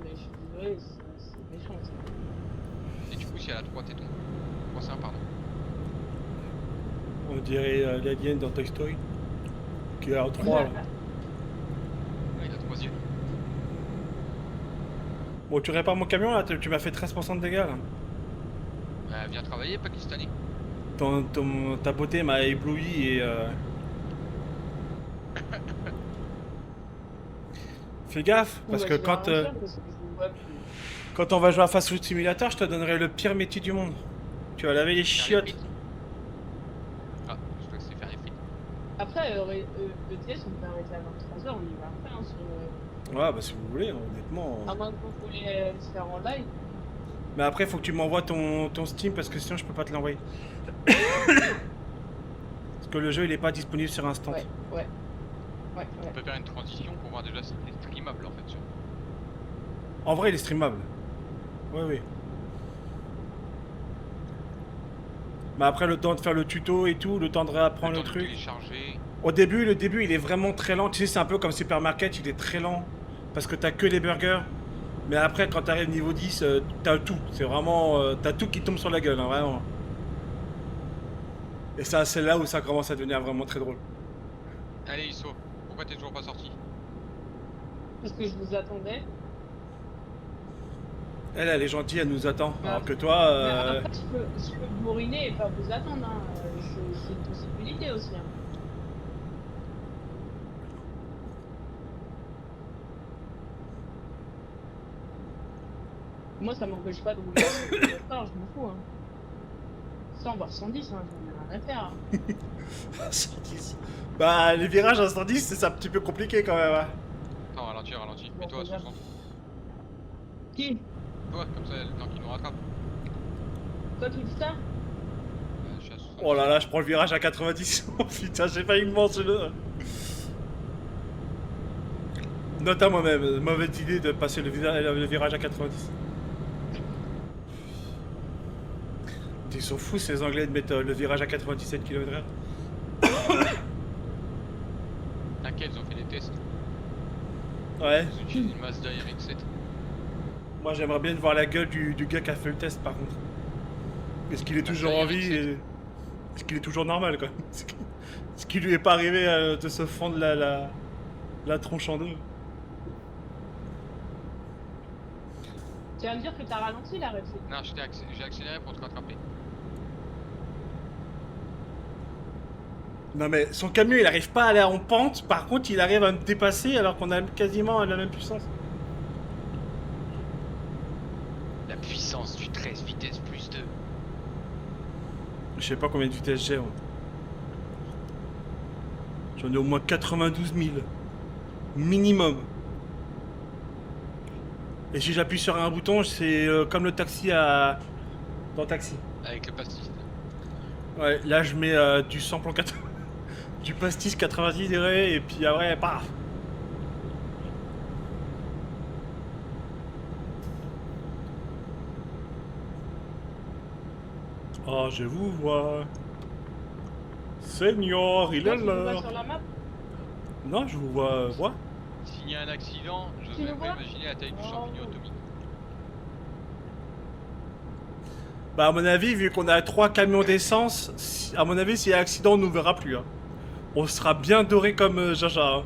mais je suis désolé, c'est méchant, ça. Et du coup, si elle a 3 tétons. 3 seins, pardon. On dirait l'alien dans Toy Story. Qui a 3 là. Ouais, il a 3 yeux. Bon, tu répares mon camion là, tu m'as fait 13% de dégâts là. Viens travailler, Pakistanais. Ta beauté m'a ébloui et fais gaffe, parce que quand on va jouer à Fast Food Simulator, je te donnerai le pire métier du monde. Tu vas laver les Faire les chiottes. frites. Ah, je crois que c'est faire les frites. Après, ETS, on peut arrêter à 23h, on y va après, hein, sur... Ouais, bah si vous voulez, honnêtement. À moins que vous voulez le faire en live. Mais après, faut que tu m'envoies ton Steam parce que sinon je peux pas te l'envoyer. Parce que le jeu il est pas disponible sur Instant. Ouais. On peut faire une transition pour voir déjà si c'est streamable en fait. En vrai, il est streamable. Oui, oui. Mais après, le temps de faire le tuto et tout, le temps de réapprendre le temps de truc. télécharger. Au début, le début, il est vraiment très lent. Tu sais, c'est un peu comme Supermarket, il est très lent. Parce que t'as que les burgers. Mais après, quand t'arrives niveau 10, t'as tout. C'est vraiment... t'as tout qui tombe sur la gueule, hein, vraiment. Et ça, c'est là où ça commence à devenir vraiment très drôle. Allez, Isso, pourquoi t'es toujours pas sorti? Parce que je vous attendais. Elle est gentille, elle nous attend. Ouais. Alors que toi... Mais après, je peux bourriner et pas vous attendre. Hein. C'est une possibilité aussi. Hein. Moi, ça m'empêche pas de rouler sur le trottoir, je m'en fous. Hein. 100 voire 110, hein, j'en ai rien à faire. Hein. 110. Bah, les virages à 110, c'est un petit peu compliqué quand même. Hein. Attends, ralentis. Bon, Mets-toi à regarde. 60. Qui? Toi, comme ça, il y a le temps qu'il nous rattrape. Toi, tu dis ça? Je suis à 60. Oh là là, je prends le virage à 90. Oh putain, j'ai failli me mentionner. Note à moi-même, mauvaise idée de passer le virage à 90. Ils sont fous ces anglais de mettre le virage à 97 km/h. T'inquiète, ils ont fait des tests. Ouais, Ils utilisent une Mazda RX-7. moi j'aimerais bien voir la gueule du gars qui a fait le test par contre. Est-ce qu'il est toujours en vie et... Est-ce qu'il est toujours normal quoi? Est-ce qu'il lui est pas arrivé de se fendre la tronche en deux? Tu vas me dire que t'as ralenti la Red Non, j'ai accéléré pour te rattraper. Non mais son camion il arrive pas à aller en pente, par contre il arrive à me dépasser alors qu'on a quasiment la même puissance. La puissance du 13 vitesse plus 2. Je sais pas combien de vitesse j'ai. J'en ai au moins 92 000. Minimum. Et si j'appuie sur un bouton, c'est comme le taxi à... dans Taxi. Avec le pastis. Ouais, là je mets du samplon 4... du pastis 90 degrés et puis après, paf. Oh, je vous vois. Seigneur, il Toi, est tu nous vois l'heure. sur la map? Non, je vous vois. S'il y a un accident, je Tu n'ose le même pas vois imaginer la taille du Oh. champignon atomique. Bah, à mon avis, vu qu'on a 3 camions d'essence, à mon avis, s'il y a accident, on nous verra plus. Hein. On sera bien doré comme Jaja. Hein.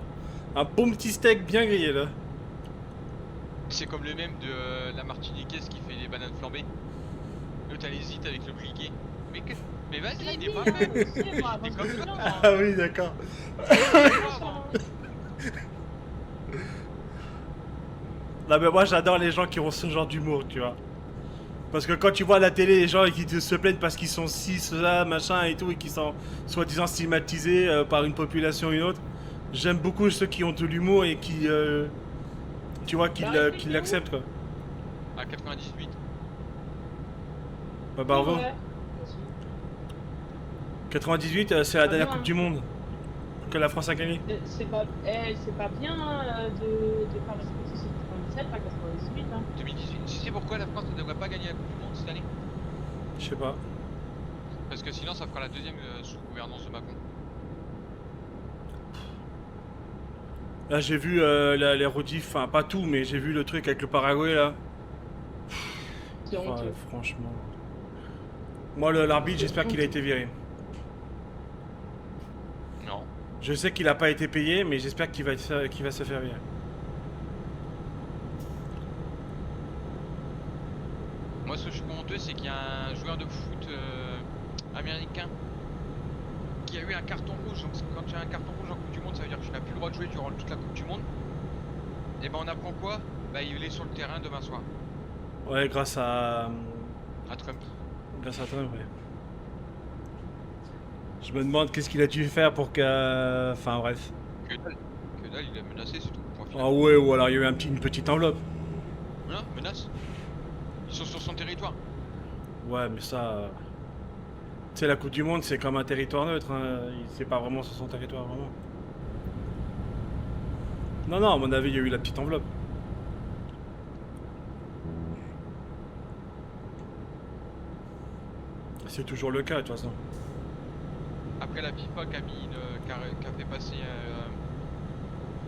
Un bon petit steak bien grillé là. C'est comme le même de la Martiniquaise qui fait des bananes flambées. L'autre elle hésite avec le briquet. Mais vas-y, n'aie pas peur. C'est moi, T'es parce comme que ça. non, Ah oui, d'accord. Non mais moi j'adore les gens qui ont ce genre d'humour, tu vois. Parce que quand tu vois à la télé les gens qui se plaignent parce qu'ils sont ci, cela, machin et tout, et qui sont soi-disant stigmatisés par une population ou une autre, j'aime beaucoup ceux qui ont de l'humour et qui, tu vois, qui Bah, qui l'acceptent quoi. À 98. Bah bravo. Ouais. 98, c'est la Pas dernière bien, Coupe hein. du Monde que la France a gagnée. C'est pas bien de pas respecter ce 97, pas 98. Hein. 2018. Tu sais pourquoi la France ne devrait pas gagner la Coupe du Monde cette année? Je sais pas. Parce que sinon ça fera la deuxième sous gouvernance de Macron. Là j'ai vu les rediffs, enfin pas tout, mais j'ai vu le truc avec le Paraguay là. C'est Ouais, honteux. franchement. Moi l'arbitre j'espère qu'il a été viré. Non. Je sais qu'il a pas été payé, mais j'espère qu'il va se faire virer. Moi ce que je suis honteux c'est qu'il y a un joueur de foot américain qui a eu un carton rouge. Donc quand tu as un carton rouge en Coupe du Monde, ça veut dire que tu n'as plus le droit de jouer durant toute la Coupe du Monde. Et ben on apprend quoi? Bah il est sur le terrain demain soir. Ouais, grâce à Trump. Trump, ouais. Je me demande qu'est-ce qu'il a dû faire pour que... Enfin bref. Que dalle. Que dalle, il a menacé, c'est tout. Point final. Ah ouais, ou alors il y a eu une petite enveloppe. Non, menace. Ils sont sur son territoire. Ouais, mais ça... Tu sais, la Coupe du Monde, c'est comme un territoire neutre. Hein. C'est pas vraiment sur son territoire, vraiment. Non, non, à mon avis, il y a eu la petite enveloppe. C'est toujours le cas, de toute façon. Après la FIFA qui a mis qui a fait passer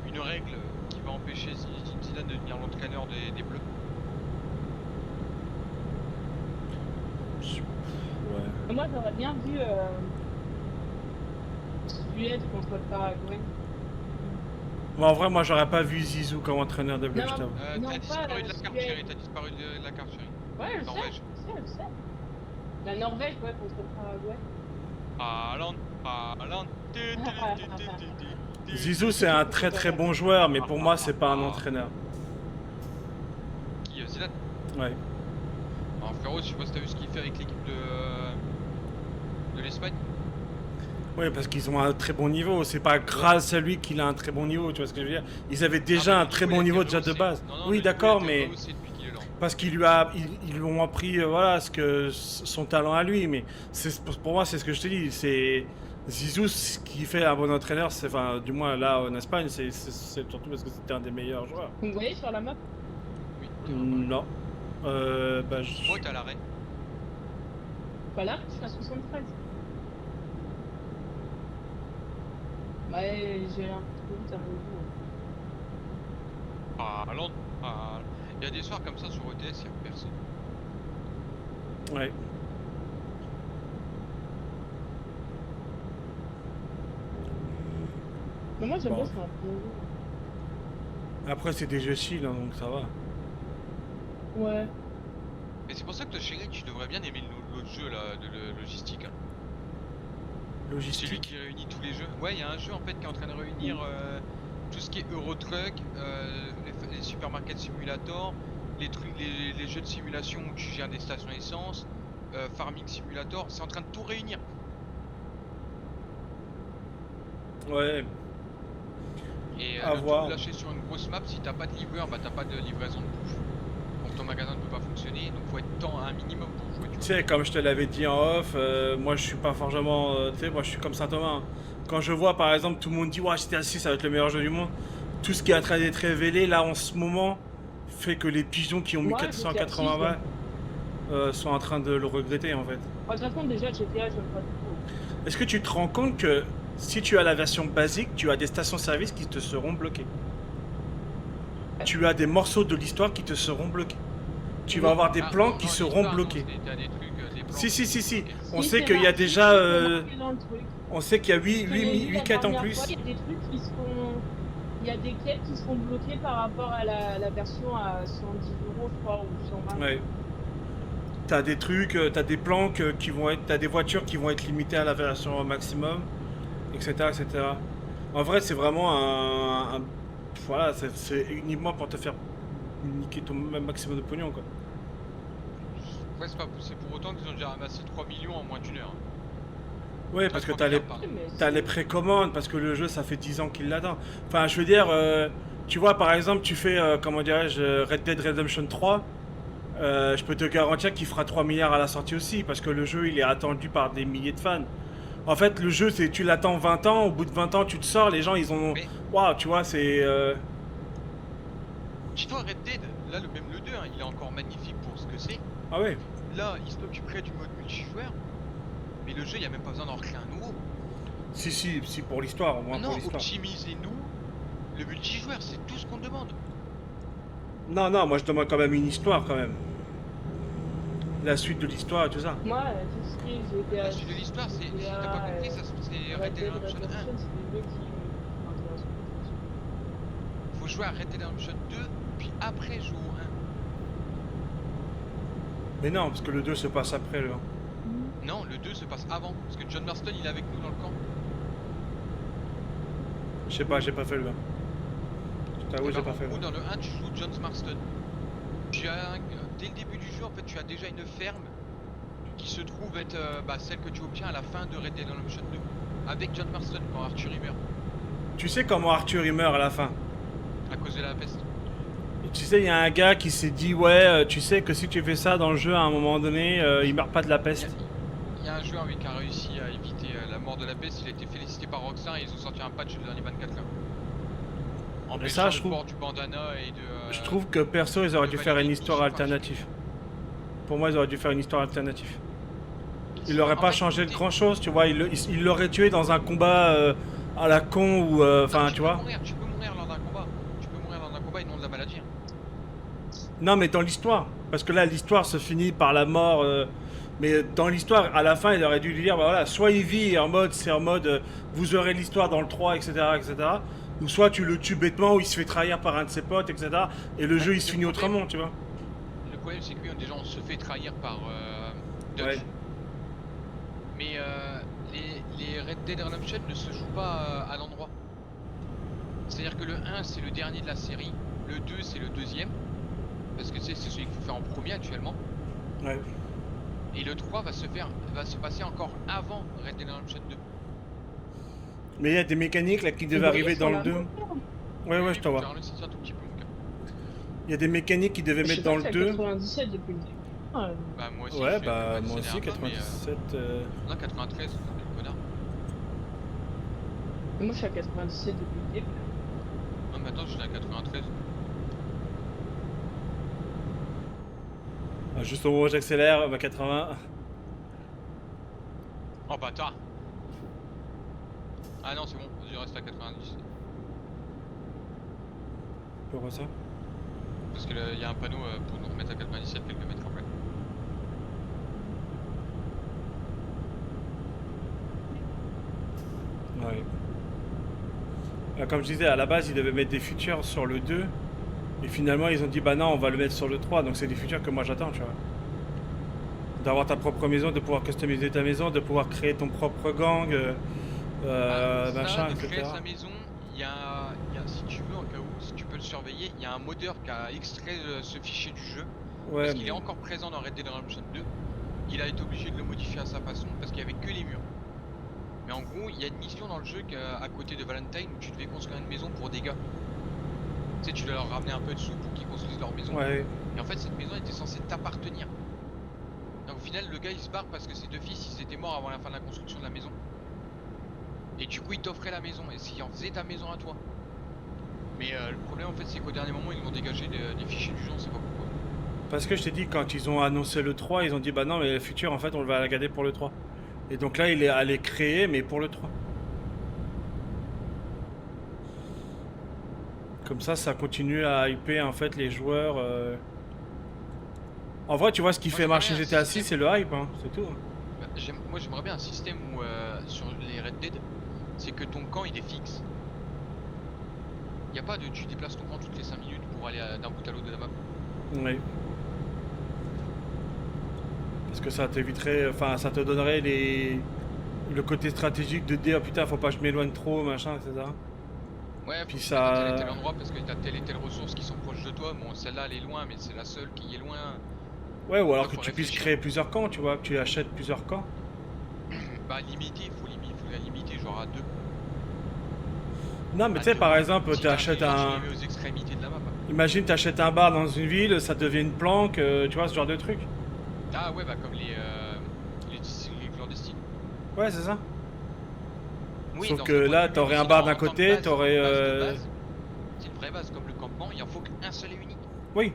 une règle qui va empêcher Zidane de devenir l'entraîneur des Bleus. Ouais. Moi, j'aurais bien vu Suède contre le Paraguay. Bon, en vrai, moi, j'aurais pas vu Zizou comme entraîneur de Bleu, Non. je t'avoue. Non, T'as pas disparu la de la carte Suède. chérie, t'as disparu de la carte chérie. Ouais, je Norvège. sais. La Norvège, ouais, contre le Paraguay. Haaland. Zizou, c'est un très très bon joueur, mais pour moi, c'est pas un entraîneur. Qui Zidane? Ouais. Alors frérot, je sais pas si t'as vu ce qu'il fait avec l'équipe de l'Espagne. Oui, parce qu'ils ont un très bon niveau. C'est pas grâce à lui qu'il a un très bon niveau, tu vois ce que je veux dire. Ils avaient déjà un très bon niveau déjà de base. Oui, d'accord, mais parce qu'ils lui ont appris, voilà, son talent à lui. Mais pour moi, c'est ce que je te dis. C'est Zizou, ce qui fait un bon entraîneur. C'est, enfin, du moins là en Espagne, c'est surtout parce que c'était un des meilleurs joueurs. Vous me voyez sur la map? Oui. Non. Bah, Moi, t'es à l'arrêt. Voilà, je suis à 73. Ouais, j'ai un peu vite à mon goût. Haaland. Il y a des soirs comme ça sur ETS, il y a personne. Ouais. Mais moi, j'aime Bon. bien sur un peu. Après, c'est des jeux chill, hein, donc ça va. Ouais. Mais c'est pour ça que toi, chérie, tu devrais bien aimer l'autre jeu là, de logistique. Hein. Celui Logistique. qui réunit tous les jeux. Ouais, il y a un jeu en fait qui est en train de réunir tout ce qui est Eurotruck, les supermarkets simulator, les jeux de simulation où tu gères des stations essence, Farming Simulator, c'est en train de tout réunir. Ouais, Et à le tout voir. lâcher sur une grosse map, si t'as pas de livreur, bah t'as pas de livraison de bouffe. Donc ton magasin ne peut pas fonctionner, donc faut être temps un minimum pour jouer, tu Tu vois. sais, comme je te l'avais dit en off, moi je suis pas forcément. Tu sais, moi je suis comme Saint-Thomas, hein. Quand je vois par exemple tout le monde dit ouais, GTA 6 ça va être le meilleur jeu du monde, tout ce qui est en train d'être révélé là en ce moment fait que les pigeons qui ont mis Moi, GTA 6, 480 balles sont en train de le regretter en fait. de toute façon, déjà, GTA, j'aime pas du tout. Est-ce que tu te rends compte que si tu as la version basique, tu as des stations-service qui te seront bloquées? Tu as des morceaux de l'histoire qui te seront bloqués. Tu vas avoir des Ah, plans non, qui non, seront l'histoire, non, bloqués. t'as des trucs, des plans. Si. Ok. On Si, sait c'est qu'il y a marqué, déjà. c'est marqué dans le truc. On sait qu'il y a Je l'ai lu 8 la quêtes en dernière plus. fois, il y a des trucs qui seront... Il y a des quêtes qui seront bloquées par rapport à la version à 110 €, je crois, ou 120. Ouais. T'as des trucs, t'as des plans qui vont être. T'as des voitures qui vont être limitées à la version maximum, etc. etc. En vrai, c'est vraiment voilà, c'est uniquement pour te faire niquer ton maximum de pognon, quoi. Ouais, c'est pour autant qu'ils ont déjà ramassé 3 millions en moins d'une heure. Ouais, Enfin, parce que 3 t'as les, milliards, pardon. Mais t'as les précommandes, parce que le jeu, ça fait 10 ans qu'il l'attend. Enfin, je veux dire, tu vois, par exemple, tu fais, comment dirais-je, Red Dead Redemption 3, je peux te garantir qu'il fera 3 milliards à la sortie aussi, parce que le jeu, il est attendu par des milliers de fans. En fait, le jeu, c'est tu l'attends 20 ans, au bout de 20 ans, tu te sors, les gens, ils ont... Mais- Waouh, tu vois, c'est... Dis-toi, Red Dead, là, même le 2, hein, il est encore magnifique pour ce que c'est. Ah ouais. Là, il s'occuperait du mode multijoueur. Mais le jeu, il n'y a même pas besoin d'en recréer un nouveau. Si, pour l'histoire, au moins Non, pour l'histoire. optimisez-nous le multijoueur, c'est tout ce qu'on demande. Non, moi je demande quand même une histoire, quand même. La suite de l'histoire et tout ça. moi, tout ce qui est GTA, La suite de l'histoire, c'est, si t'as pas compris, ça c'est Red Dead Redemption 1. c'est des jeux qui m'intéressent plus. Faut jouer à Red Dead Redemption 2, puis après jouer au 1. Mais non, parce que le 2 se passe après le 1. Non, le 2 se passe avant, parce que John Marston il est avec nous dans le camp. Je sais pas, j'ai pas fait le 1. Je t'avoue, Et j'ai bah, pas en fait le gros, 1. dans le 1, tu joues John Marston. Dès le début du jeu, en fait, tu as déjà une ferme qui se trouve être celle que tu obtiens à la fin de Red Dead Redemption 2. Avec John Marston quand Arthur y meurt, Tu sais comment Arthur il meurt à la fin? à cause de la peste. Et tu sais, il y a un gars qui s'est dit, ouais, tu sais que si tu fais ça dans le jeu, à un moment donné, il meurt pas de la peste. Il y a un joueur qui a réussi à éviter la mort de la peste, il a été félicité par Rockstar et ils ont sorti un patch le dernier 24 heures. En Mais ça, je le trouve- port du bandana et de... Je trouve que perso, ils auraient dû faire une histoire alternative. Pour moi, ils auraient dû faire une histoire alternative. Il aurait En pas fait, changé de t'es- grand chose, tu vois. Il l'aurait tué dans un combat à la con ou. Enfin, Non, tu vois. Tu peux mourir lors d'un combat. Tu peux mourir lors d'un combat et non de la maladie. Hein. Non, mais dans l'histoire. Parce que là, l'histoire se finit par la mort. Mais dans l'histoire, à la fin, il aurait dû lui dire, bah voilà, soit il vit en mode, c'est en mode, vous aurez l'histoire dans le 3, etc., etc. Ou soit tu le tues bêtement, ou il se fait trahir par un de ses potes, etc. Et le Ouais, jeu, il se le finit problème- autrement, tu vois. Le problème c'est que oui, déjà on se fait trahir par Dutch. Ouais. Mais les Red Dead Redemption ne se jouent pas à l'endroit. C'est-à-dire que le 1 c'est le dernier de la série, le 2 c'est le deuxième. Parce que tu sais, c'est celui qu'il faut faire en premier actuellement. Ouais. Et le 3 va se passer encore avant Red Dead Redemption 2. Mais il y a des mécaniques là qui Vous devaient voyez arriver sur dans la le 2. map, Ouais, je te vois. Je vais ralentir un tout petit peu, mon gars. Il y a des mécaniques qui devaient je sais mettre pas dans que le c'est à 2. 97 depuis le début. Bah moi aussi. Ouais, je fais bah le moi aussi, dernièrement, mais, 97. Non, 93, c'est un connard. Moi, je suis à 97 depuis le début. Non, mais attends, je suis à 93. Juste au moment où j'accélère, 80. Oh bâtard. Ah non, c'est bon, je reste à 90. Pourquoi ça? Parce qu'il y a un panneau pour nous remettre à 97 quelques mètres après. Ouais. Comme je disais, à la base, ils devaient mettre des features sur le 2. Et finalement, ils ont dit, bah non, on va le mettre sur le 3. Donc c'est des features que moi j'attends, tu vois. D'avoir ta propre maison, de pouvoir customiser ta maison, de pouvoir créer ton propre gang, machin, de créer etc. sa maison, si tu veux, en cas où, si tu peux le surveiller, il y a un modeur qui a extrait ce fichier du jeu. Ouais, Parce qu'il est encore présent dans Red Dead Redemption 2. Il a été obligé de le modifier à sa façon parce qu'il n'y avait que les murs. Mais en gros, il y a une mission dans le jeu à côté de Valentine où tu devais construire une maison pour des gars. Tu sais, tu dois leur ramener un peu de sous pour qu'ils construisent leur maison. Ouais. Et en fait, cette maison était censée t'appartenir. Donc au final, le gars il se barre parce que ses deux fils ils étaient morts avant la fin de la construction de la maison. Et du coup, il t'offrait la maison et s'il en faisait ta maison à toi. Mais le problème en fait, c'est qu'au dernier moment, ils ont dégagé des fichiers du jeu, on sait pas pourquoi. Parce que je t'ai dit, quand ils ont annoncé le 3, ils ont dit bah non, mais le futur, en fait, on va la garder pour le 3. Et donc là, il est allé créer, mais pour le 3. Comme ça continue à hyper en fait les joueurs. En vrai, tu vois, ce qui Moi, fait j'aimerais marcher bien un GTA 6, système. c'est le hype, hein, c'est tout. Bah, moi j'aimerais bien un système où sur les Red Dead, c'est que ton camp il est fixe. Y a pas de tu déplaces ton camp toutes les 5 minutes pour aller d'un bout à l'autre de la map. Oui. Parce que ça t'éviterait, enfin, ça te donnerait le côté stratégique de dire putain, faut pas que je m'éloigne trop, machin, etc. Ouais, faut Puis que tu mettes à tel et ça. tel endroit parce que t'as telle et telle ressource qui sont proches de toi. Bon, celle-là elle est loin, mais c'est la seule qui est loin. Ouais, ou alors Ouais, que faut tu puisses réfléchir. créer plusieurs camps, tu vois, que tu achètes plusieurs camps. Bah, limiter, faut la limiter genre à 2. Non, mais tu sais, par exemple, Si tu achètes tu un. les mets aux extrémités de la map. Imagine, tu achètes un bar dans une ville, ça devient une planque, tu vois, ce genre de truc. Ah ouais, bah comme les distilleries clandestines. Ouais, c'est ça. Oui, Sauf dans que ce point là, de vue, t'aurais mais un sinon, bar en d'un tant que côté, base, t'aurais. base de base, c'est une vraie base comme le campement, il en faut qu'un seul et unique. Oui.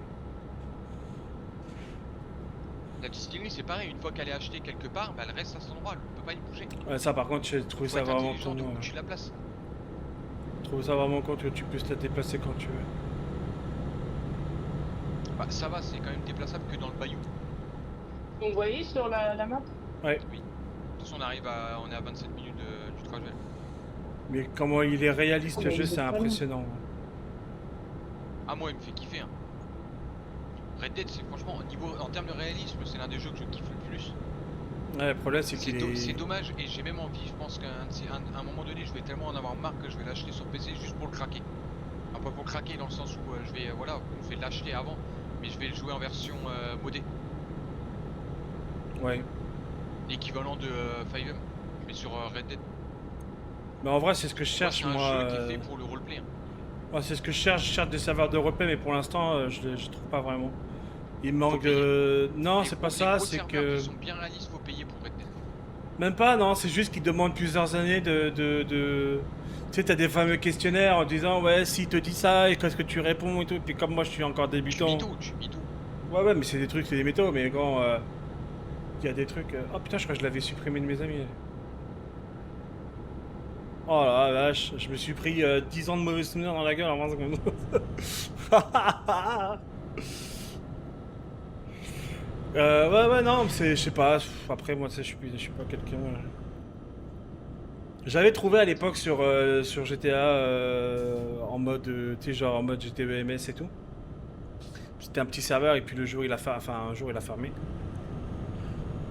La distillerie c'est pareil, une fois qu'elle est achetée quelque part, bah elle reste à cet endroit, elle peut pas y bouger. Ouais, ça, par contre, j'ai trouvé Faut ça être vraiment intelligent con. de où tu la places. Je trouve ça vraiment con que tu puisses la déplacer quand tu veux. Bah ça va, c'est quand même déplaçable que dans le bayou. Vous voyez sur la map? Ouais. De toute façon on est à 27 minutes du trajet. Mais comment il est réaliste Oh, le mais jeu, vous c'est êtes pas impressionnant. Ah moi il me fait kiffer hein. Red Dead c'est franchement en termes de réalisme c'est l'un des jeux que je kiffe le plus. Ouais, le problème, c'est qu'il C'est est. dommage et j'ai même envie, je pense qu'à un moment donné je vais tellement en avoir marre que je vais l'acheter sur PC juste pour le craquer. Enfin pas pour le craquer dans le sens où je vais l'acheter avant, mais je vais le jouer en version modée. Ouais. L'équivalent de 5M, mais sur Red Dead. Mais en vrai, c'est ce que je cherche, C'est un moi. jeu qui est fait pour le roleplay. Hein. Ouais, c'est ce que je cherche des serveurs de replay, mais pour l'instant, je trouve pas vraiment. Il manque payer. de. Non, Les c'est gros- pas les ça, gros c'est serveurs que. qui sont bien réalistes, faut payer pour Red Dead. Même pas, non, c'est juste qu'ils demandent plusieurs années Tu sais, t'as des fameux questionnaires en disant, ouais, s'il te dit ça, et qu'est-ce que tu réponds et tout. Puis comme moi, je suis encore Tu débutant. mytho. Ouais, mais c'est des trucs, c'est des métaux, mais quand. Il y a des trucs. Oh putain, je crois que je l'avais supprimé de mes amis. Oh la vache, je me suis pris 10 ans de mauvais souvenirs dans la gueule en 20 secondes. Ouais, non, c'est, je sais pas. Après, moi, tu sais, je suis pas quelqu'un. J'avais trouvé à l'époque sur GTA en mode, tu sais, genre en mode GTEMS et tout. C'était un petit serveur et puis le jour il a un jour il a fermé.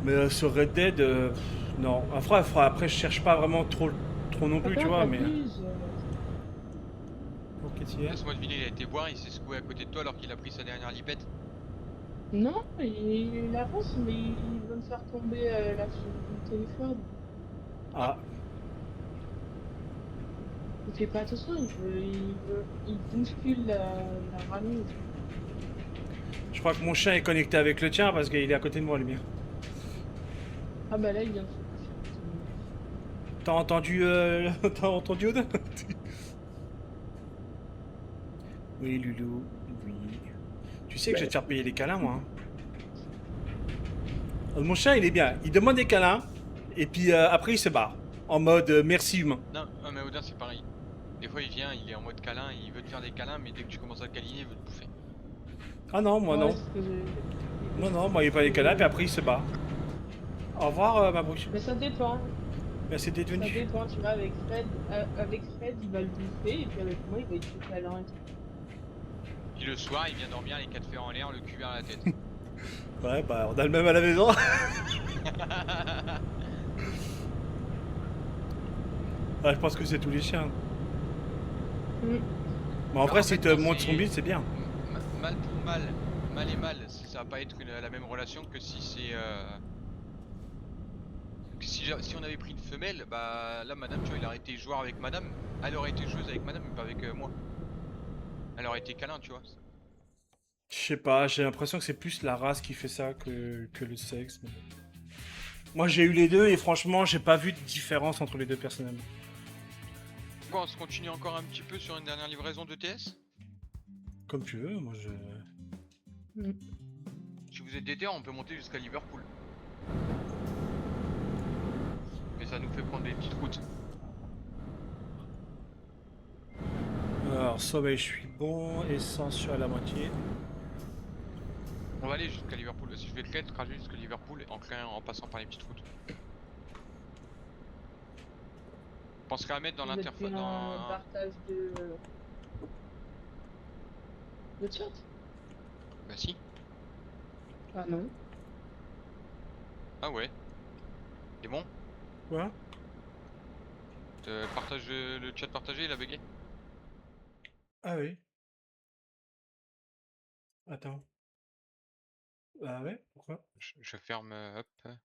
Mais sur Red Dead, non. Après, je cherche pas vraiment trop non plus, tu vois, mais. Ok, t'y es. Laisse-moi deviner, il a été boire, il s'est secoué à côté de toi alors qu'il a pris sa dernière lipette. Non, il avance, mais il veut me faire tomber le téléphone. Ah, Il fait pas attention, il bouscule la ramie. je crois que mon chien est connecté avec le tien parce qu'il est à côté de moi, le mien. Ah bah là, il vient de se T'as entendu t'as entendu Odin? Oui, Loulou, oui. Tu sais que je vais te faire payer les câlins, moi. Hein. Mon chien, il est bien. Il demande des câlins et puis après, il se barre. En mode merci humain. Non, mais Odin c'est pareil. Des fois il vient, il est en mode câlin, il veut te faire des câlins, mais dès que tu commences à le câliner, il veut te bouffer. Ah non, moi Ouais, non. c'est ce que j'ai- Non, moi, il fait pas des câlins, puis après, il se barre. Au revoir, ma bouche. Mais ça dépend. Merci d'être Ça venu. dépend, tu vois, avec Fred, il va le bouffer, et puis avec moi, il va être tout câlin et tout. Puis le soir, il vient dormir les 4 fers en l'air, le cul vers la tête. Ouais, bah, on a le même à la maison. Ouais, je pense que c'est tous les chiens. Mm. Mais en vrai, en si fait, te non, montre c'est- son bide, c'est bien. Mal pour mal, mal et mal, ça va pas être la même relation que si c'est Si on avait pris une femelle, bah là, madame, tu vois, il aurait été joueur avec madame. Elle aurait été joueuse avec madame, mais pas avec moi. Elle aurait été câlin, tu vois. Je sais pas, j'ai l'impression que c'est plus la race qui fait ça que le sexe. Mais... Moi j'ai eu les deux et franchement j'ai pas vu de différence entre les deux personnellement. Quoi, on se continue encore un petit peu sur une dernière livraison de TS? Comme tu veux, moi je... Si vous êtes déter, on peut monter jusqu'à Liverpool. Mais ça nous fait prendre des petites routes. Alors sommeil je suis bon, essence je suis à la moitié. On va aller jusqu'à Liverpool. Si je vais le trajet jusqu'à Liverpool en passant par les petites routes. Je penserai à mettre dans Vous êtes l'interface. plus en Dans... partage de chat? Bah si. Ah non. Ah ouais. C'est bon? Quoi? Partage le chat partagé, il a bugué. Ah oui. Attends. Ah ouais, pourquoi? Je ferme, hop. Après,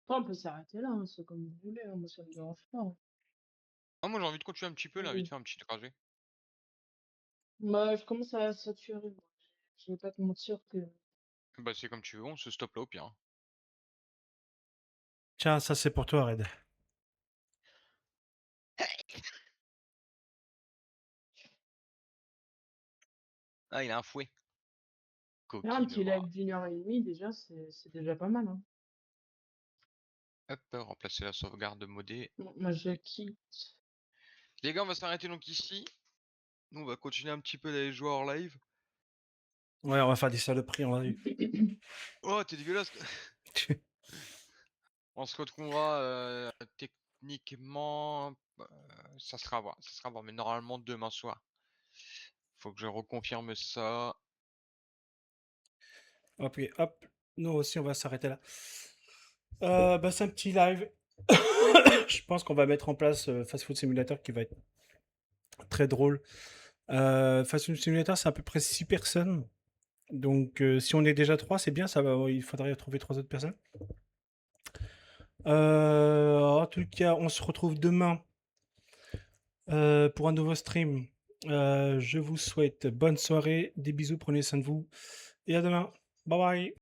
on peut s'arrêter là, hein, c'est comme vous voulez, hein, moi ça me dérange pas, hein. Ah moi j'ai envie de continuer un petit peu là, Oui. vite faire un petit trajet. Bah, je commence à saturer, moi. Je vais pas te mentir que... Bah c'est comme tu veux, on se stoppe là au pire. Hein. Tiens, ça c'est pour toi Red. Ah il a un fouet. Là, un petit Coquine, live d'1h30, déjà, c'est déjà pas mal, hein. Hop, remplacer la sauvegarde modée. Bon, moi, je quitte. Les gars, on va s'arrêter donc ici. Nous, on va continuer un petit peu d'aller jouer hors live. Ouais, on va faire des saloperies en live. Oh, t'es dégueulasse. On se retrouvera techniquement. Ça sera à voir. Ça sera à voir, mais normalement demain soir. Faut que je reconfirme ça. Ok, hop. Nous aussi on va s'arrêter là. Bah c'est un petit live. Je pense qu'on va mettre en place Fast Food Simulator qui va être très drôle. Fast Food Simulator c'est à peu près 6 personnes. Donc si on est déjà 3 c'est bien, ça va, il faudrait trouver 3 autres personnes. En tout cas, on se retrouve demain pour un nouveau stream. Je vous souhaite bonne soirée, des bisous, prenez soin de vous et à demain. Bye bye.